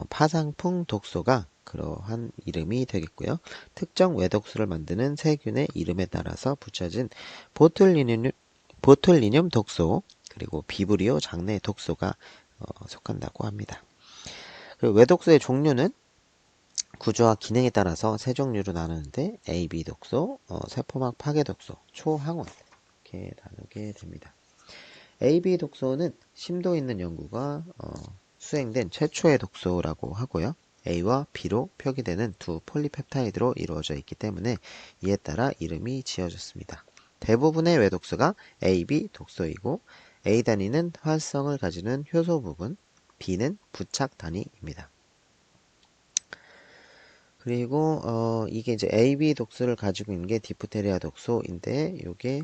Speaker 1: 파상풍 독소가 그러한 이름이 되겠고요. 특정 외독소를 만드는 세균의 이름에 따라서 붙여진 보툴리늄 독소, 그리고 비브리오 장내 독소가 속한다고 합니다. 외독소의 종류는 구조와 기능에 따라서 세 종류로 나누는데 A, B 독소, 세포막 파괴 독소, 초항원 이렇게 나누게 됩니다. A, B 독소는 심도 있는 연구가 수행된 최초의 독소라고 하고요. A와 B로 표기되는 두 폴리펩타이드로 이루어져 있기 때문에 이에 따라 이름이 지어졌습니다. 대부분의 외독소가 A, B 독소이고 A 단위는 활성을 가지는 효소 부분, B는 부착 단위입니다. 그리고 이게 이제 AB 독소를 가지고 있는 게 디프테리아 독소인데 요게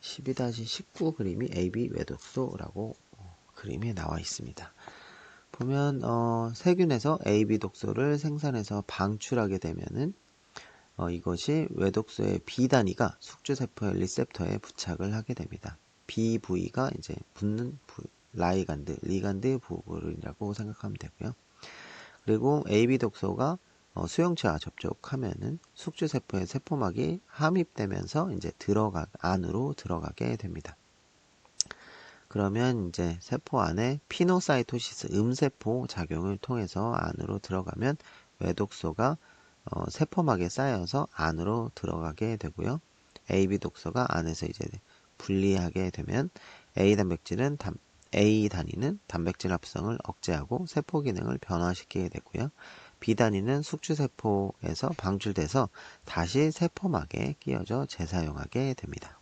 Speaker 1: 12-19 그림이 AB 외독소라고 그림에 나와 있습니다. 보면 세균에서 AB 독소를 생산해서 방출하게 되면은 이것이 외독소의 B 단위가 숙주세포의 리셉터에 부착을 하게 됩니다. B 부위가 이제 붙는 리간드 부분이라고 생각하면 되고요. 그리고 AB 독소가 수용체와 접촉하면은 숙주세포의 세포막이 함입되면서 이제 안으로 들어가게 됩니다. 그러면 이제 세포 안에 피노사이토시스 음세포 작용을 통해서 안으로 들어가면 외독소가 세포막에 쌓여서 안으로 들어가게 되고요. AB 독소가 안에서 이제 분리하게 되면 A 단위는 단백질 합성을 억제하고 세포 기능을 변화시키게 되고요. B 단위는 숙주세포에서 방출돼서 다시 세포막에 끼어져 재사용하게 됩니다.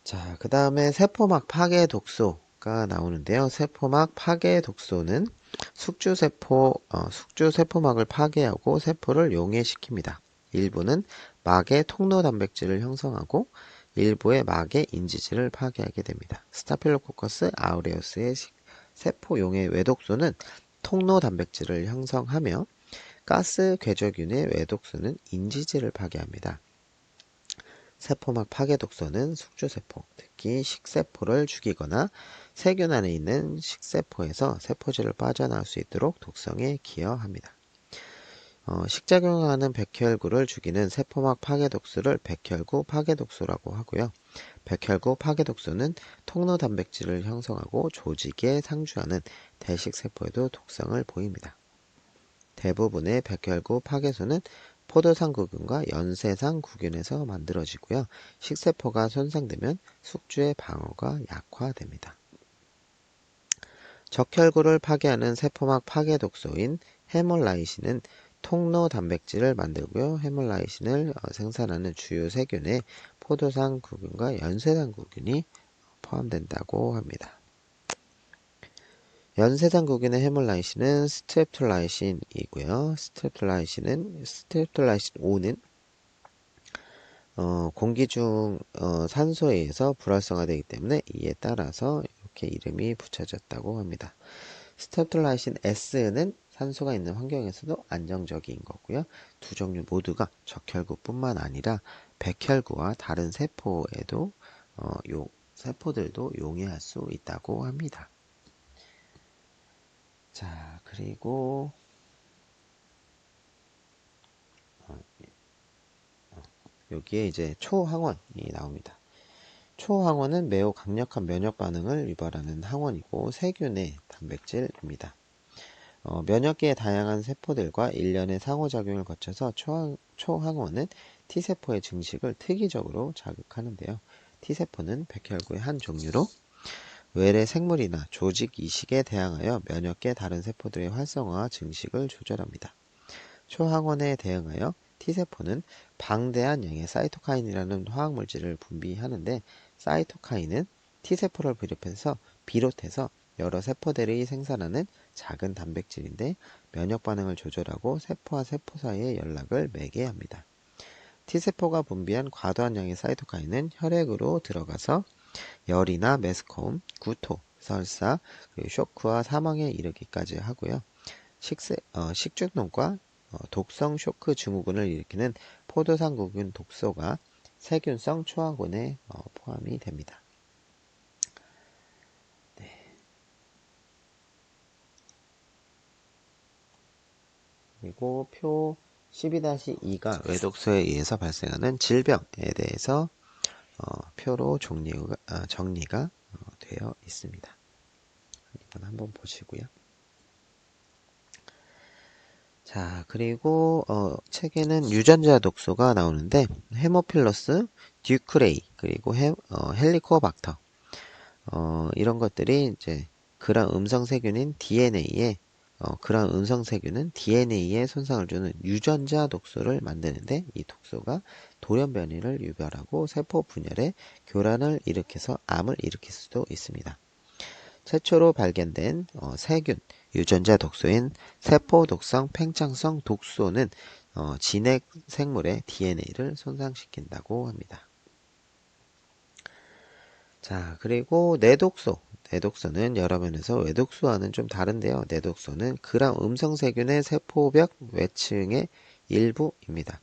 Speaker 1: 자, 그 다음에 세포막 파괴 독소가 나오는데요. 세포막 파괴 독소는 숙주세포막을 파괴하고 세포를 용해시킵니다. 일부는 막의 통로 단백질을 형성하고 일부의 막의 인지질을 파괴하게 됩니다. 스타필로코커스 아우레우스의 세포 용해 외독소는 통로 단백질을 형성하며 가스 궤적균의 외독소는 인지질을 파괴합니다. 세포막 파괴 독소는 숙주세포, 특히 식세포를 죽이거나 세균 안에 있는 식세포에서 세포질을 빠져나올 수 있도록 독성에 기여합니다. 식작용하는 백혈구를 죽이는 세포막 파괴독소를 백혈구 파괴독소라고 하고요. 백혈구 파괴독소는 통로 단백질을 형성하고 조직에 상주하는 대식세포에도 독성을 보입니다. 대부분의 백혈구 파괴소는 포도상구균과 연쇄상구균에서 만들어지고요. 식세포가 손상되면 숙주의 방어가 약화됩니다. 적혈구를 파괴하는 세포막 파괴독소인 헤몰라이신은 통로 단백질을 만들고요. 헤몰라이신을 생산하는 주요 세균에 포도상구균과 연쇄상구균이 포함된다고 합니다. 연쇄상구균의 헤몰라이신은 스트랩톨라이신이고요. 스트랩톨라이신 5는 공기 중 산소에 의해서 불활성화되기 때문에 이에 따라서 이렇게 이름이 붙여졌다고 합니다. 스트랩톨라이신 S는 산소가 있는 환경에서도 안정적인 거고요. 두 종류 모두가 적혈구뿐만 아니라 백혈구와 다른 세포에도 세포들도 용이할 수 있다고 합니다. 자, 그리고 여기에 이제 초항원이 나옵니다. 초항원은 매우 강력한 면역 반응을 유발하는 항원이고 세균의 단백질입니다. 면역계의 다양한 세포들과 일련의 상호작용을 거쳐서 초항원은 T세포의 증식을 특이적으로 자극하는데요. T세포는 백혈구의 한 종류로 외래 생물이나 조직 이식에 대항하여 면역계 다른 세포들의 활성화와 증식을 조절합니다. 초항원에 대응하여 T세포는 방대한 양의 사이토카인이라는 화학물질을 분비하는데 사이토카인은 T세포를 비롯해서 여러 세포들이 생산하는 작은 단백질인데 면역 반응을 조절하고 세포와 세포 사이의 연락을 매게 합니다. T세포가 분비한 과도한 양의 사이토카인은 혈액으로 들어가서 열이나 메스꺼움, 구토, 설사, 그리고 쇼크와 사망에 이르기까지 하고요. 식중독과 독성 쇼크 증후군을 일으키는 포도상구균 독소가 세균성 초항원에 포함이 됩니다. 네. 그리고 표 12-2가 외독소에 의해서 발생하는 질병에 대해서 표로 정리가 되어 있습니다. 이건 한번 보시고요. 자, 그리고 책에는 유전자 독소가 나오는데 헤모필러스, 듀크레이, 그리고 헬리코박터 이런 것들이 이제 그런 음성 세균인 DNA에 그런 음성 세균은 DNA에 손상을 주는 유전자 독소를 만드는데 이 독소가 돌연 변이를 유발하고 세포 분열에 교란을 일으켜서 암을 일으킬 수도 있습니다. 최초로 발견된 세균 유전자 독소인 세포 독성 팽창성 독소는 진핵 생물의 DNA를 손상시킨다고 합니다. 자, 그리고 내독소. 내독소는 여러 면에서 외독소와는 좀 다른데요. 내독소는 그람 음성세균의 세포벽 외층의 일부입니다.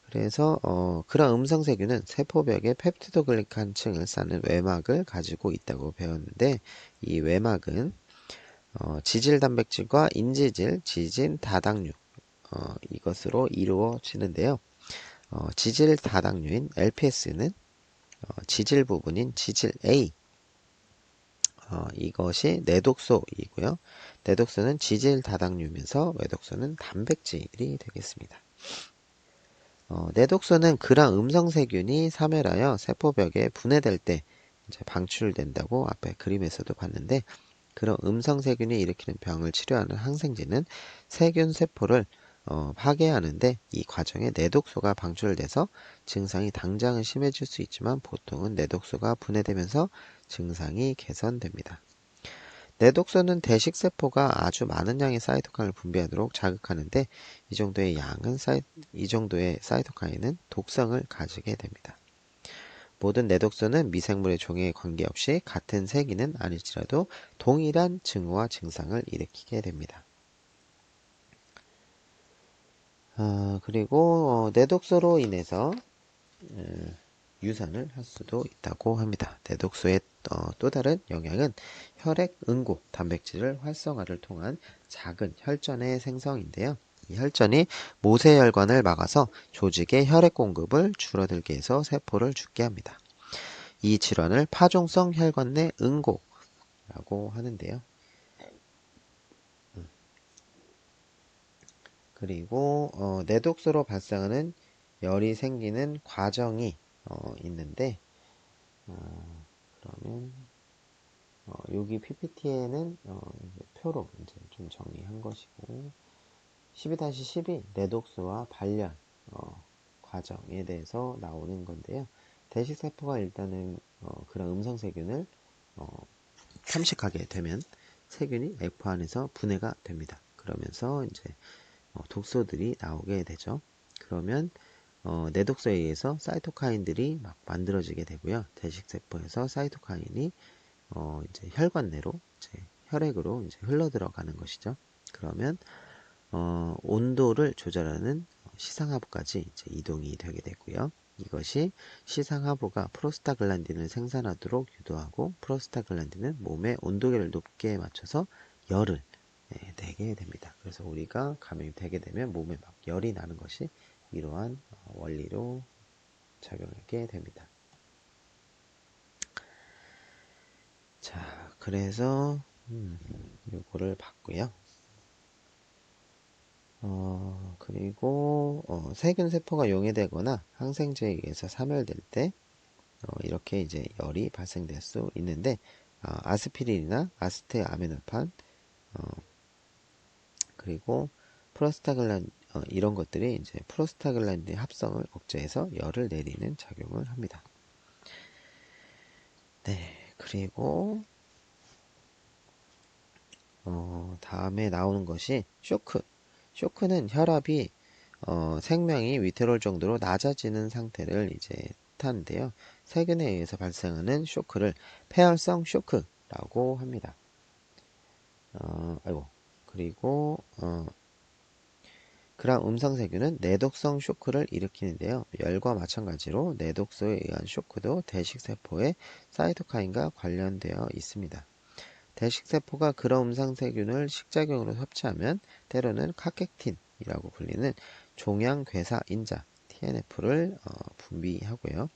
Speaker 1: 그래서 그런 음성세균은 세포벽에 펩티도글리칸 층을 쌓는 외막을 가지고 있다고 배웠는데 이 외막은 지질 단백질과 인지질, 지진, 다당류 이것으로 이루어지는데요. 지질 다당류인 LPS는 지질 부분인 지질 A 이것이 내독소이고요. 내독소는 지질 다당류면서 외독소는 단백질이 되겠습니다. 내독소는 그런 음성세균이 사멸하여 세포벽에 분해될 때 이제 방출된다고 앞에 그림에서도 봤는데 그런 음성세균이 일으키는 병을 치료하는 항생제는 세균 세포를 파괴하는데 이 과정에 내독소가 방출돼서 증상이 당장은 심해질 수 있지만 보통은 내독소가 분해되면서 증상이 개선됩니다. 내독소는 대식세포가 아주 많은 양의 사이토카인을 분비하도록 자극하는데 이 정도의 사이토카인은 독성을 가지게 됩니다. 모든 내독소는 미생물의 종에 관계없이 같은 세기는 아닐지라도 동일한 징후와 증상을 일으키게 됩니다. 그리고 내독소로 인해서 유산을 할 수도 있다고 합니다. 내독소의 또 다른 영향은 혈액 응고 단백질을 활성화를 통한 작은 혈전의 생성인데요. 이 혈전이 모세혈관을 막아서 조직의 혈액 공급을 줄어들게 해서 세포를 죽게 합니다. 이 질환을 파종성 혈관 내 응고라고 하는데요. 그리고 내독소로 발생하는 열이 생기는 과정이 있는데 그러면 여기 PPT에는 표로 이제 좀 정리한 것이고 12-12 내독소와 발열 과정에 대해서 나오는 건데요. 대식세포가 일단은 그런 음성세균을 탐식하게 되면 세균이 F 안에서 분해가 됩니다. 그러면서 이제 독소들이 나오게 되죠. 그러면 내독소에 의해서 사이토카인들이 막 만들어지게 되고요. 대식세포에서 사이토카인이 이제 혈관 내로 이제 혈액으로 이제 흘러 들어가는 것이죠. 그러면 온도를 조절하는 시상하부까지 이제 이동이 되게 되고요. 이것이 시상하부가 프로스타글란딘을 생산하도록 유도하고 프로스타글란딘은 몸의 온도계를 높게 맞춰서 열을 내게 됩니다. 그래서 우리가 감염이 되게 되면 몸에 막 열이 나는 것이 이러한 원리로 작용하게 됩니다. 자, 그래서 요거를 봤고요. 그리고 세균 세포가 용해되거나 항생제에 의해서 사멸될 때 이렇게 이제 열이 발생될 수 있는데 아스피린이나 아스테아미노판 그리고 프로스타글란 이런 것들이 이제 프로스타글란딘 합성을 억제해서 열을 내리는 작용을 합니다. 네, 그리고 다음에 나오는 것이 쇼크. 쇼크는 혈압이 생명이 위태로울 정도로 낮아지는 상태를 이제 뜻하는데요. 세균에 의해서 발생하는 쇼크를 폐혈성 쇼크라고 합니다. 그리고 그람 음성세균은 내독성 쇼크를 일으키는데요. 열과 마찬가지로 내독소에 의한 쇼크도 대식세포의 사이토카인과 관련되어 있습니다. 대식세포가 그런 음성세균을 식작용으로 섭취하면 때로는 카케틴이라고 불리는 종양괴사인자 TNF를 분비하고요.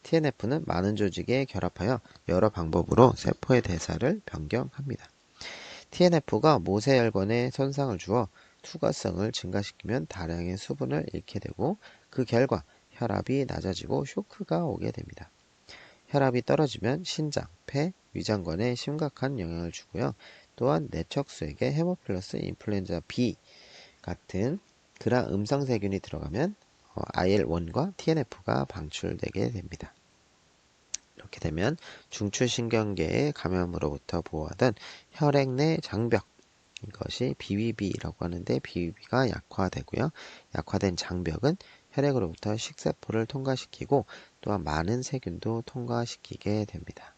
Speaker 1: TNF는 많은 조직에 결합하여 여러 방법으로 세포의 대사를 변경합니다. TNF가 모세혈관에 손상을 주어 투과성을 증가시키면 다량의 수분을 잃게 되고 그 결과 혈압이 낮아지고 쇼크가 오게 됩니다. 혈압이 떨어지면 신장, 폐, 위장관에 심각한 영향을 주고요. 또한 내척수에게 헤모필러스 인플루엔자 B 같은 그런 음성세균이 들어가면 IL-1과 TNF가 방출되게 됩니다. 이렇게 되면 중추신경계의 감염으로부터 보호하던 혈액 내 장벽 이것이 BBB라고 하는데 BBB가 약화되고요. 약화된 장벽은 혈액으로부터 식세포를 통과시키고 또한 많은 세균도 통과시키게 됩니다.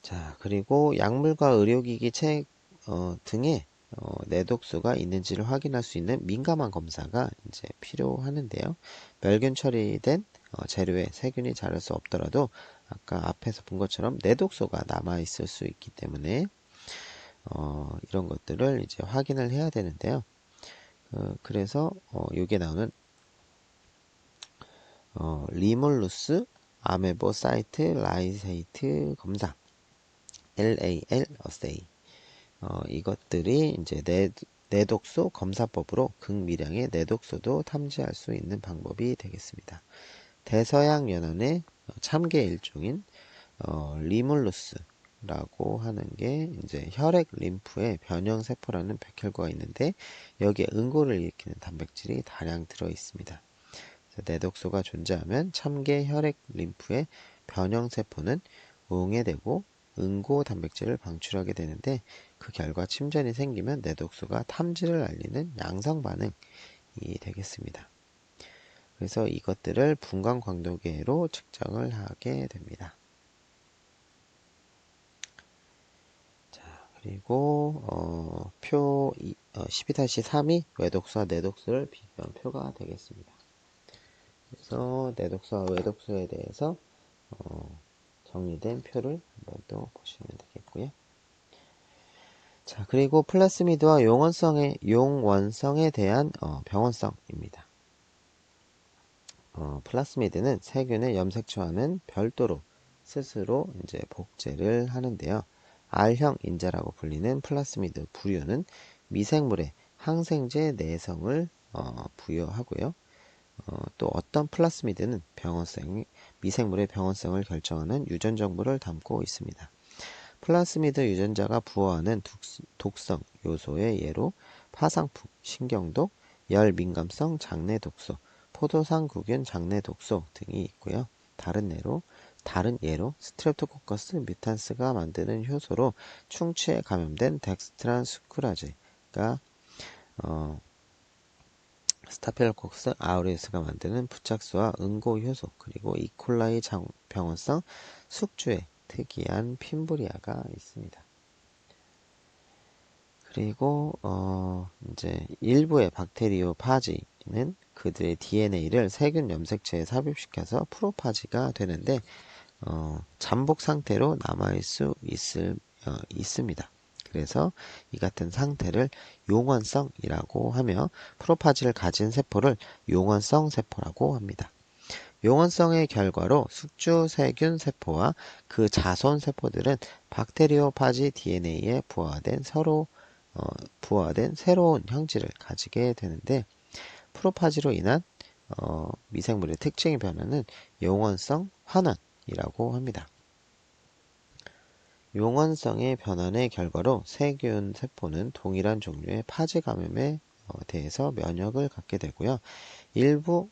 Speaker 1: 자, 그리고 약물과 의료기기 등에 내독소가 있는지를 확인할 수 있는 민감한 검사가 이제 필요하는데요. 멸균 처리된 재료에 세균이 자랄 수 없더라도 아까 앞에서 본 것처럼 내독소가 남아 있을 수 있기 때문에 이런 것들을 이제 확인을 해야 되는데요. 그래서 여기에 나오는 리몰루스 아메보사이트 라이세이트 검사 LAL 어세이 이것들이 이제 내독소 검사법으로 극미량의 내독소도 탐지할 수 있는 방법이 되겠습니다. 대서양 연안의 참개 일종인 리몰루스라고 하는 게 이제 혈액 림프의 변형 세포라는 백혈구가 있는데 여기에 응고를 일으키는 단백질이 다량 들어 있습니다. 내독소가 존재하면 참개 혈액 림프의 변형 세포는 웅해되고 응고 단백질을 방출하게 되는데 그 결과 침전이 생기면 내독소가 탐지를 알리는 양성 반응이 되겠습니다. 그래서 이것들을 분광 광도계로 측정을 하게 됩니다. 자, 그리고 표 12-3이 외독수와 내독수를 비교한 표가 되겠습니다. 그래서 내독소와 외독소에 대해서 정리된 표를 한번 또 보시면 되겠고요. 자, 그리고 플라스미드와 용원성에 대한 병원성입니다. 플라스미드는 세균의 염색체와는 별도로 스스로 이제 복제를 하는데요. R형 인자라고 불리는 플라스미드 부류는 미생물의 항생제 내성을 부여하고요. 또 어떤 플라스미드는 미생물의 병원성을 결정하는 유전 정보를 담고 있습니다. 플라스미드 유전자가 부호하는 독성 요소의 예로 파상풍, 신경독, 열 민감성 장내 독소, 포도상구균 장내 독소 등이 있고요. 다른 예로 스트랩토코커스 뮤탄스가 만드는 효소로 충치에 감염된 덱스트란 수크라제가 스타필로코커스 아우레우스가 만드는 부착수와 응고 효소, 그리고 이콜라이 병원성 숙주에 특이한 핀브리아가 있습니다. 그리고 이제 일부의 박테리오파지는 그들의 DNA를 세균 염색체에 삽입시켜서 프로파지가 되는데 잠복 상태로 남아있을 수 있습니다. 그래서 이 같은 상태를 용원성이라고 하며 프로파지를 가진 세포를 용원성 세포라고 합니다. 용원성의 결과로 숙주 세균 세포와 그 자손 세포들은 박테리오파지 DNA에 부화된 새로운 형질을 가지게 되는데, 프로파지로 인한 미생물의 특징의 변화는 용원성 환원이라고 합니다. 용원성의 변환의 결과로 세균 세포는 동일한 종류의 파지 감염에 대해서 면역을 갖게 되고요. 일부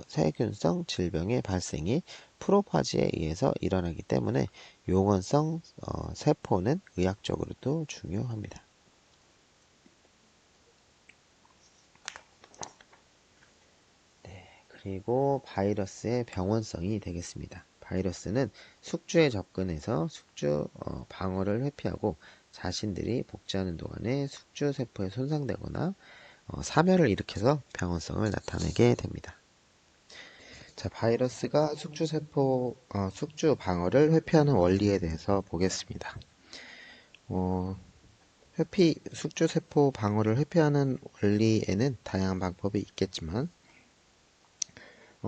Speaker 1: 세균성 질병의 발생이 프로파지에 의해서 일어나기 때문에 용원성 세포는 의학적으로도 중요합니다. 그리고 바이러스의 병원성이 되겠습니다. 바이러스는 숙주에 접근해서 숙주 방어를 회피하고 자신들이 복제하는 동안에 숙주 세포에 손상되거나 사멸을 일으켜서 병원성을 나타내게 됩니다. 자, 바이러스가 숙주 방어를 회피하는 원리에 대해서 보겠습니다. 숙주 세포 방어를 회피하는 원리에는 다양한 방법이 있겠지만,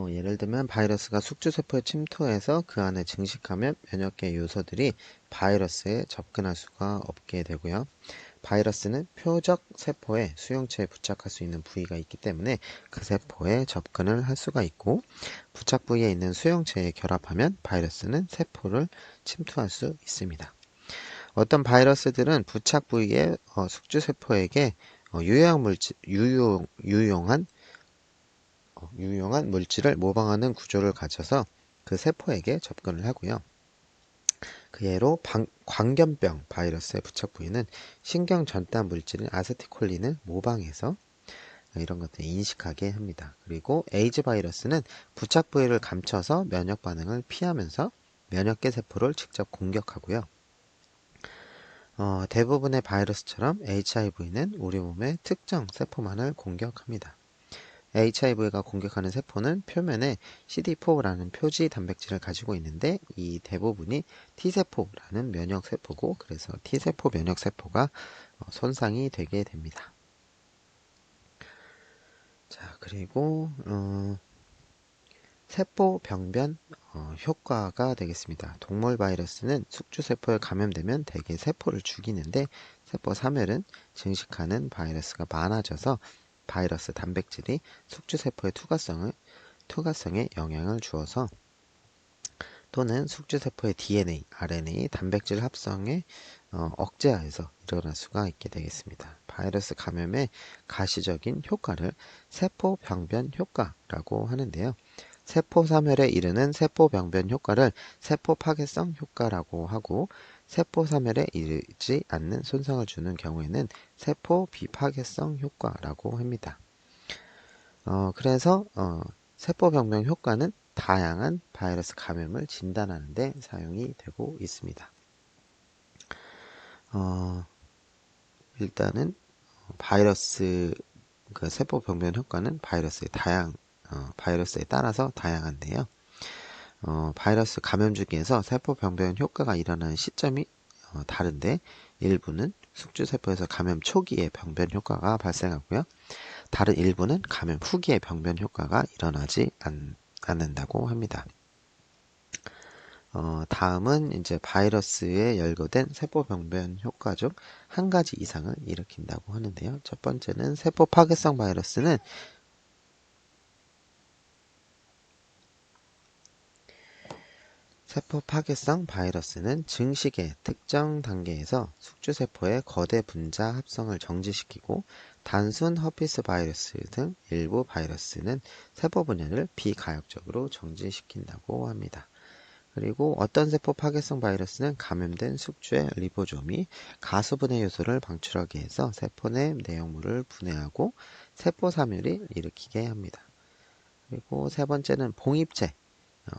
Speaker 1: 예를 들면 바이러스가 숙주세포에 침투해서 그 안에 증식하면 면역계 요소들이 바이러스에 접근할 수가 없게 되고요. 바이러스는 표적 세포의 수용체에 부착할 수 있는 부위가 있기 때문에 그 세포에 접근을 할 수가 있고, 부착 부위에 있는 수용체에 결합하면 바이러스는 세포를 침투할 수 있습니다. 어떤 바이러스들은 부착 부위의 숙주세포에게 유용한 물질을 모방하는 구조를 가져서 그 세포에게 접근을 하고요. 그 예로 광견병 바이러스의 부착 부위는 신경 전달 물질인 아세틸콜린을 모방해서 이런 것들을 인식하게 합니다. 그리고 에이즈 바이러스는 부착 부위를 감춰서 면역 반응을 피하면서 면역계 세포를 직접 공격하고요. 대부분의 바이러스처럼 HIV는 우리 몸의 특정 세포만을 공격합니다. HIV가 공격하는 세포는 표면에 CD4라는 표지 단백질을 가지고 있는데, 이 대부분이 T세포라는 면역세포고, 그래서 T세포 면역세포가 손상이 되게 됩니다. 자, 그리고 세포 병변 효과가 되겠습니다. 동물 바이러스는 숙주세포에 감염되면 대개 세포를 죽이는데, 세포 사멸은 증식하는 바이러스가 많아져서 바이러스 단백질이 숙주세포의 투과성에 영향을 주어서, 또는 숙주세포의 DNA, RNA, 단백질 합성에 억제하여서 일어날 수가 있게 되겠습니다. 바이러스 감염의 가시적인 효과를 세포 병변 효과라고 하는데요. 세포 사멸에 이르는 세포 병변 효과를 세포 파괴성 효과라고 하고, 세포 사멸에 이르지 않는 손상을 주는 경우에는 세포 비파괴성 효과라고 합니다. 그래서 세포 병변 효과는 다양한 바이러스 감염을 진단하는 데 사용이 되고 있습니다. 일단은 바이러스, 그 세포 병변 효과는 바이러스의 바이러스에 따라서 다양한데요. 바이러스 감염 주기에서 세포 병변 효과가 일어나는 시점이 다른데 일부는 숙주세포에서 감염 초기에 병변 효과가 발생하고요. 다른 일부는 감염 후기에 병변 효과가 일어나지 않는다고 합니다. 다음은 이제 바이러스에 열거된 세포 병변 효과 중 한 가지 이상을 일으킨다고 하는데요. 첫 번째는 세포 파괴성 바이러스는 세포 파괴성 바이러스는 증식의 특정 단계에서 숙주세포의 거대 분자 합성을 정지시키고 단순 허피스 바이러스 등 일부 바이러스는 세포 분열을 비가역적으로 정지시킨다고 합니다. 그리고 어떤 세포 파괴성 바이러스는 감염된 숙주의 리보솜이 가수분해 요소를 방출하게 해서 세포 내 내용물을 분해하고 세포 사멸을 일으키게 합니다. 그리고 세 번째는 봉입체.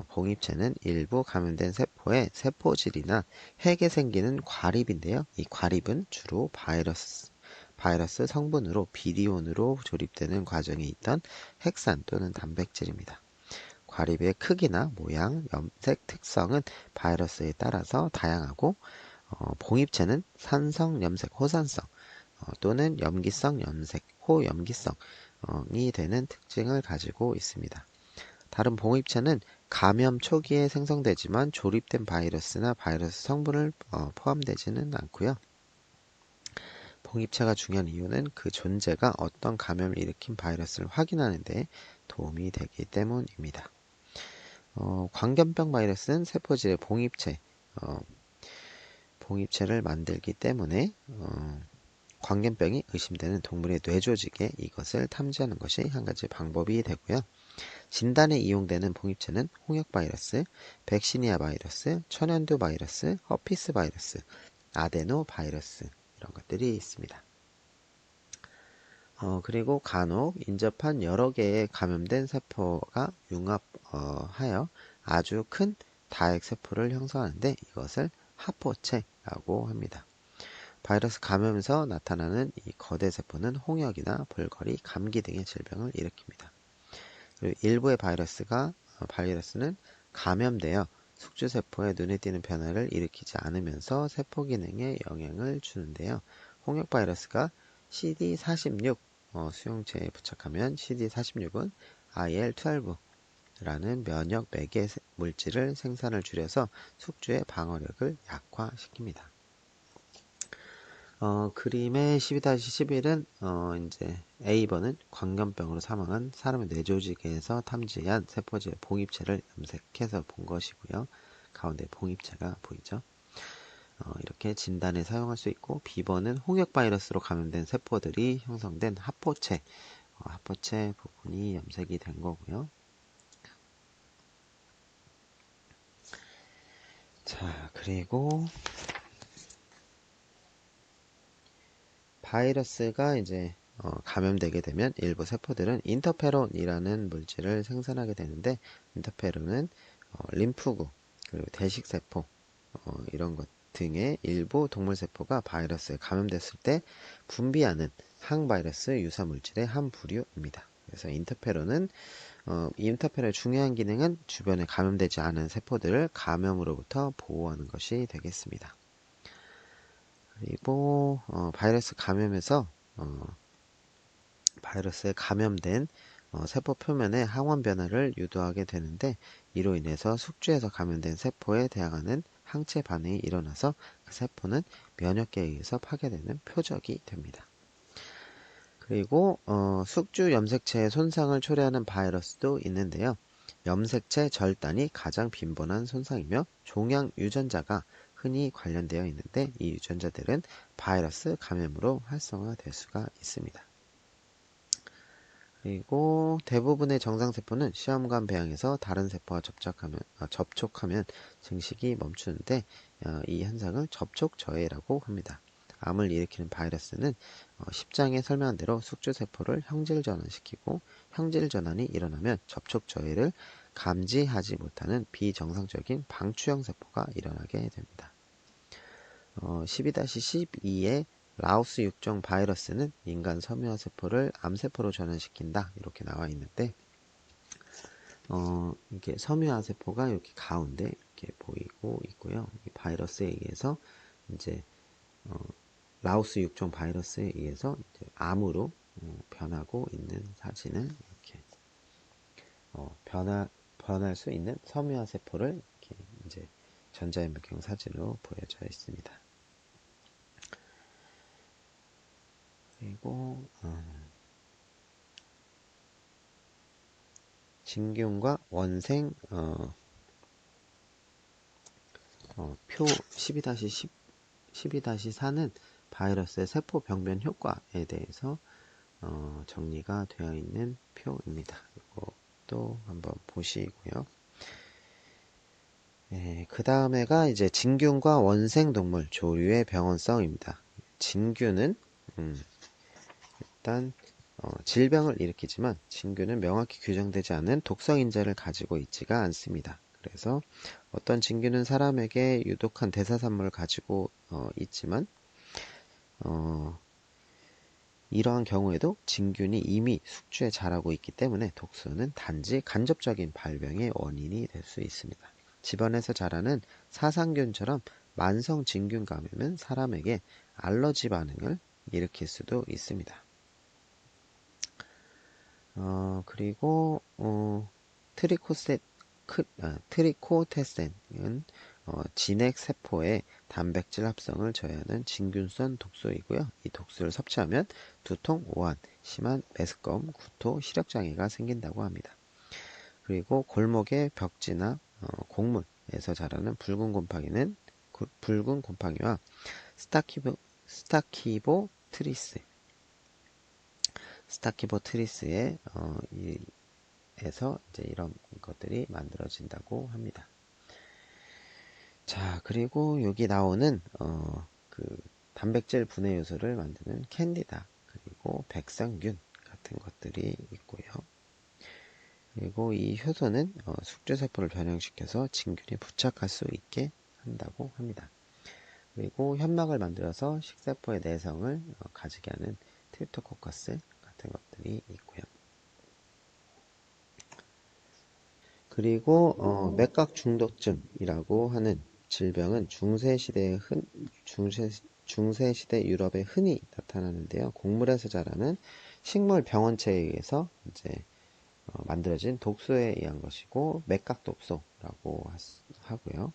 Speaker 1: 봉입체는 일부 감염된 세포의 세포질이나 핵에 생기는 과립인데요. 이 과립은 주로 바이러스 성분으로 비리온으로 조립되는 과정에 있던 핵산 또는 단백질입니다. 과립의 크기나 모양, 염색 특성은 바이러스에 따라서 다양하고 봉입체는 산성 염색 호산성 또는 염기성 염색 호염기성이 되는 특징을 가지고 있습니다. 다른 봉입체는 감염 초기에 생성되지만 조립된 바이러스나 바이러스 성분을 포함되지는 않고요. 봉입체가 중요한 이유는 그 존재가 어떤 감염을 일으킨 바이러스를 확인하는 데 도움이 되기 때문입니다. 광견병 바이러스는 세포질의 봉입체를 만들기 때문에 광견병이 의심되는 동물의 뇌조직에 이것을 탐지하는 것이 한 가지 방법이 되고요. 진단에 이용되는 봉입체는 홍역 바이러스, 백시니아 바이러스, 천연두 바이러스, 허피스 바이러스, 아데노 바이러스 이런 것들이 있습니다. 그리고 간혹 인접한 여러 개의 감염된 세포가 융합하여 아주 큰 다액 세포를 형성하는데 이것을 합포체라고 합니다. 바이러스 감염에서 나타나는 이 거대 세포는 홍역이나 볼거리, 감기 등의 질병을 일으킵니다. 그리고 일부의 바이러스는 감염되어 숙주세포의 눈에 띄는 변화를 일으키지 않으면서 세포 기능에 영향을 주는데요. 홍역 바이러스가 CD46 수용체에 부착하면 CD46은 IL-12라는 면역 매개 물질을 생산을 줄여서 숙주의 방어력을 약화시킵니다. 그림의 12-11은 이제 A번은 광견병으로 사망한 사람의 뇌조직에서 탐지한 세포질의 봉입체를 염색해서 본 것이고요. 가운데 봉입체가 보이죠. 이렇게 진단에 사용할 수 있고 B번은 홍역 바이러스로 감염된 세포들이 형성된 합포체 부분이 염색이 된 거고요. 자, 그리고 바이러스가 이제 감염되게 되면 일부 세포들은 인터페론이라는 물질을 생산하게 되는데 인터페론은 림프구 그리고 대식세포 이런 것 등의 일부 동물세포가 바이러스에 감염됐을 때 분비하는 항바이러스 유사물질의 한 부류입니다. 그래서 인터페론의 중요한 기능은 주변에 감염되지 않은 세포들을 감염으로부터 보호하는 것이 되겠습니다. 그리고 바이러스 감염에서 바이러스에 감염된 세포 표면에 항원 변화를 유도하게 되는데 이로 인해서 숙주에서 감염된 세포에 대항하는 항체 반응이 일어나서 그 세포는 면역계에 의해서 파괴되는 표적이 됩니다. 그리고 숙주 염색체의 손상을 초래하는 바이러스도 있는데요. 염색체 절단이 가장 빈번한 손상이며 종양 유전자가 흔히 관련되어 있는데 이 유전자들은 바이러스 감염으로 활성화될 수가 있습니다. 그리고 대부분의 정상세포는 시험관 배양에서 다른 세포와 접촉하면 증식이 멈추는데 이 현상을 접촉저해라고 합니다. 암을 일으키는 바이러스는 10장에 설명한 대로 숙주세포를 형질전환시키고 형질전환이 일어나면 접촉저해를 감지하지 못하는 비정상적인 방추형 세포가 일어나게 됩니다. 12-12의 라오스 육종 바이러스는 인간 섬유화 세포를 암세포로 전환시킨다 이렇게 나와 있는데 이렇게 섬유화 세포가 이렇게 가운데 이렇게 보이고 있고요. 이 바이러스에 의해서 이제 라오스 육종 바이러스에 의해서 이제 암으로 변하고 있는 사진을 이렇게 변할 수 있는 섬유화 세포를 이렇게 이제 전자현미경 사진으로 보여져 있습니다. 그리고 진균과 원생 표 12-10 12-4는 바이러스의 세포 병변 효과에 대해서 정리가 되어 있는 표입니다. 이것도 한번 보시고요. 그 다음에가 이제 진균과 원생 동물 조류의 병원성입니다. 진균은 일단 질병을 일으키지만 진균은 명확히 규정되지 않은 독성 인자를 가지고 있지가 않습니다. 그래서 어떤 진균은 사람에게 유독한 대사산물을 가지고 있지만 이러한 경우에도 진균이 이미 숙주에 자라고 있기 때문에 독소는 단지 간접적인 발병의 원인이 될 수 있습니다. 집안에서 자라는 사상균처럼 만성 진균 감염은 사람에게 알러지 반응을 일으킬 수도 있습니다. 그리고 트리코테센은 진핵 세포의 단백질 합성을 저해하는 진균성 독소이고요. 이 독소를 섭취하면 두통, 오한, 심한 메스꺼움, 구토, 시력장애가 생긴다고 합니다. 그리고 골목의 벽지나 곡물에서 자라는 붉은 곰팡이와 스타키보트리스의 에서 이제 이런 것들이 만들어진다고 합니다. 자, 그리고 여기 나오는 그 단백질 분해 요소를 만드는 캔디다, 그리고 백성균 같은 것들이 있고요. 그리고 이 효소는 숙주세포를 변형시켜서 진균이 부착할 수 있게 한다고 합니다. 그리고 현막을 만들어서 식세포의 내성을 가지게 하는 트립토코커스 같은 것들이 있고요. 그리고 맥각 중독증이라고 하는 질병은 중세시대 유럽에 흔히 나타나는데요. 곡물에서 자라는 식물 병원체에 의해서 이제 만들어진 독소에 의한 것이고 맥각 독소라고 하고요.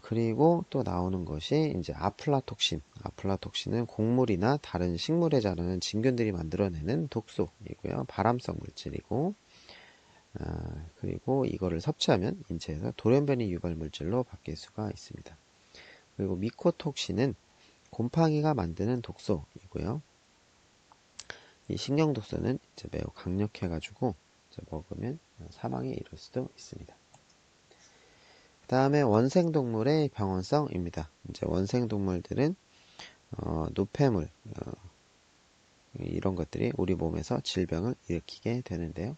Speaker 1: 그리고 또 나오는 것이 이제 아플라톡신. 아플라톡신은 곡물이나 다른 식물에 자라는 진균들이 만들어내는 독소이고요. 발암성 물질이고, 그리고 이거를 섭취하면 인체에서 돌연변이 유발 물질로 바뀔 수가 있습니다. 그리고 미코톡신은 곰팡이가 만드는 독소이고요. 이 신경 독소는 이제 매우 강력해가지고 먹으면 사망에 이를 수도 있습니다. 그 다음에 원생동물의 병원성입니다. 이제 원생동물들은 노폐물 이런 것들이 우리 몸에서 질병을 일으키게 되는데요.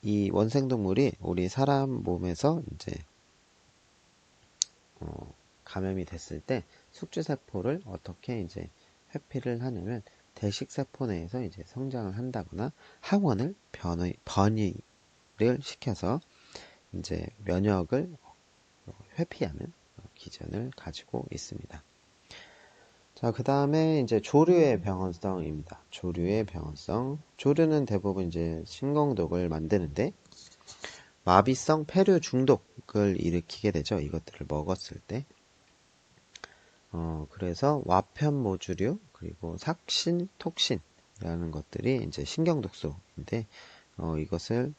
Speaker 1: 이 원생동물이 우리 사람 몸에서 이제 감염이 됐을 때 숙주세포를 어떻게 이제 회피를 하냐면 대식세포 내에서 이제 성장을 한다거나 항원을 번의를 시켜서 이제 면역을 회피하는 기전을 가지고 있습니다. 자, 그 다음에 이제 조류의 병원성입니다. 조류의 병원성. 조류는 대부분 이제 신경독을 만드는데 마비성 폐류 중독을 일으키게 되죠. 이것들을 먹었을 때. 그래서 와편모주류 그리고 삭신톡신이라는 것들이 이제 신경독소인데 이것을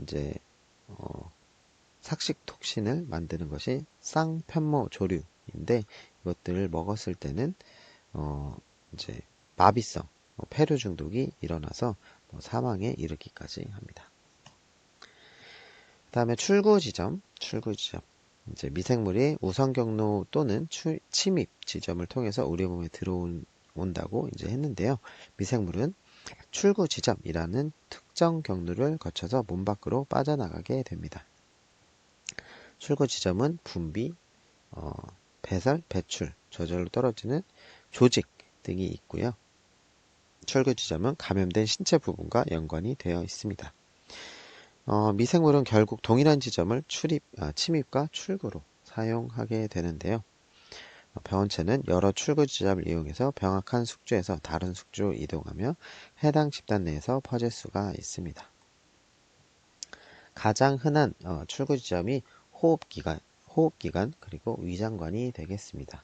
Speaker 1: 이제 삭식톡신을 만드는 것이 쌍편모조류인데 이것들을 먹었을 때는 이제 마비성 폐류 중독이 일어나서 사망에 이르기까지 합니다. 그 다음에 출구 지점. 이제 미생물이 우선 경로 또는 침입 지점을 통해서 우리 몸에 들어온다고 이제 했는데요. 미생물은 출구 지점이라는 특정 경로를 거쳐서 몸 밖으로 빠져나가게 됩니다. 출구 지점은 분비, 배설, 배출, 저절로 떨어지는 조직 등이 있고요. 출구 지점은 감염된 신체 부분과 연관이 되어 있습니다. 미생물은 결국 동일한 지점을 침입과 출구로 사용하게 되는데요. 병원체는 여러 출구 지점을 이용해서 병합한 숙주에서 다른 숙주로 이동하며 해당 집단 내에서 퍼질 수가 있습니다. 가장 흔한 출구 지점이 호흡기관 그리고 위장관이 되겠습니다.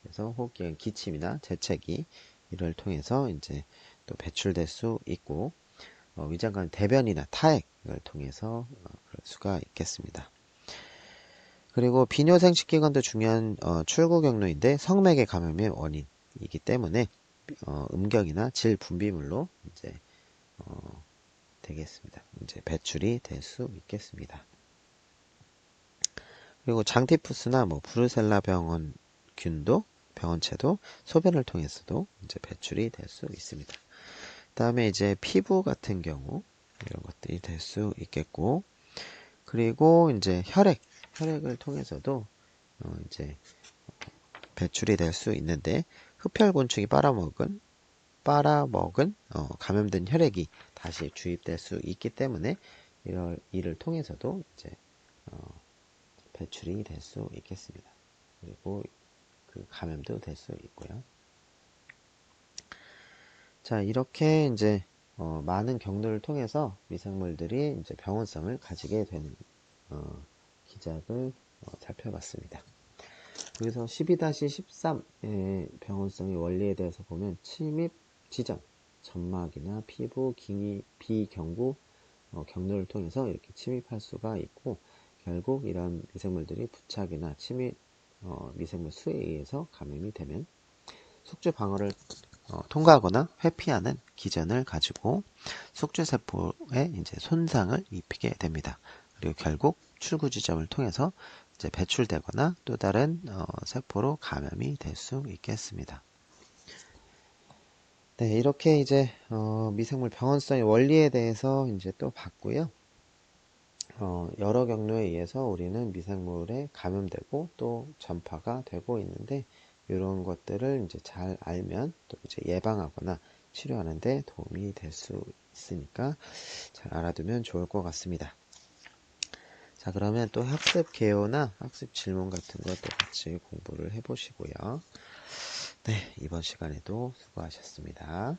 Speaker 1: 그래서 호흡기관 기침이나 재채기 이를 통해서 이제 또 배출될 수 있고, 위장관 대변이나 타액을 통해서 그럴 수가 있겠습니다. 그리고 비뇨생식기관도 중요한 출구 경로인데 성맥의 감염의 원인이기 때문에 음경이나 질 분비물로 이제 되겠습니다. 이제 배출이 될 수 있겠습니다. 그리고 장티푸스나 브루셀라 병원체도 소변을 통해서도 이제 배출이 될 수 있습니다. 다음에 이제 피부 같은 경우 이런 것들이 될 수 있겠고, 그리고 이제 혈액을 통해서도 이제 배출이 될 수 있는데, 흡혈곤충이 빨아먹은 감염된 혈액이 다시 주입될 수 있기 때문에 이를 통해서도 이제 배출이 될 수 있겠습니다. 그리고 그 감염도 될 수 있고요. 자, 이렇게 이제 많은 경로를 통해서 미생물들이 이제 병원성을 가지게 되는 기작을 살펴봤습니다. 여기서 12-13의 병원성의 원리에 대해서 보면 침입 지점, 점막이나 피부, 비경부 경로를 통해서 이렇게 침입할 수가 있고, 결국 이런 미생물들이 부착이나 미생물 수에 의해서 감염이 되면 숙주 방어를 통과하거나 회피하는 기전을 가지고 숙주세포에 이제 손상을 입히게 됩니다. 그리고 결국 출구 지점을 통해서 이제 배출되거나 또 다른 세포로 감염이 될 수 있겠습니다. 네, 이렇게 이제 미생물 병원성의 원리에 대해서 이제 또 봤고요. 여러 경로에 의해서 우리는 미생물에 감염되고 또 전파가 되고 있는데, 이런 것들을 이제 잘 알면 또 이제 예방하거나 치료하는 데 도움이 될 수 있으니까 잘 알아두면 좋을 것 같습니다. 자, 그러면 또 학습 개요나 학습 질문 같은 것도 같이 공부를 해보시고요. 네, 이번 시간에도 수고하셨습니다.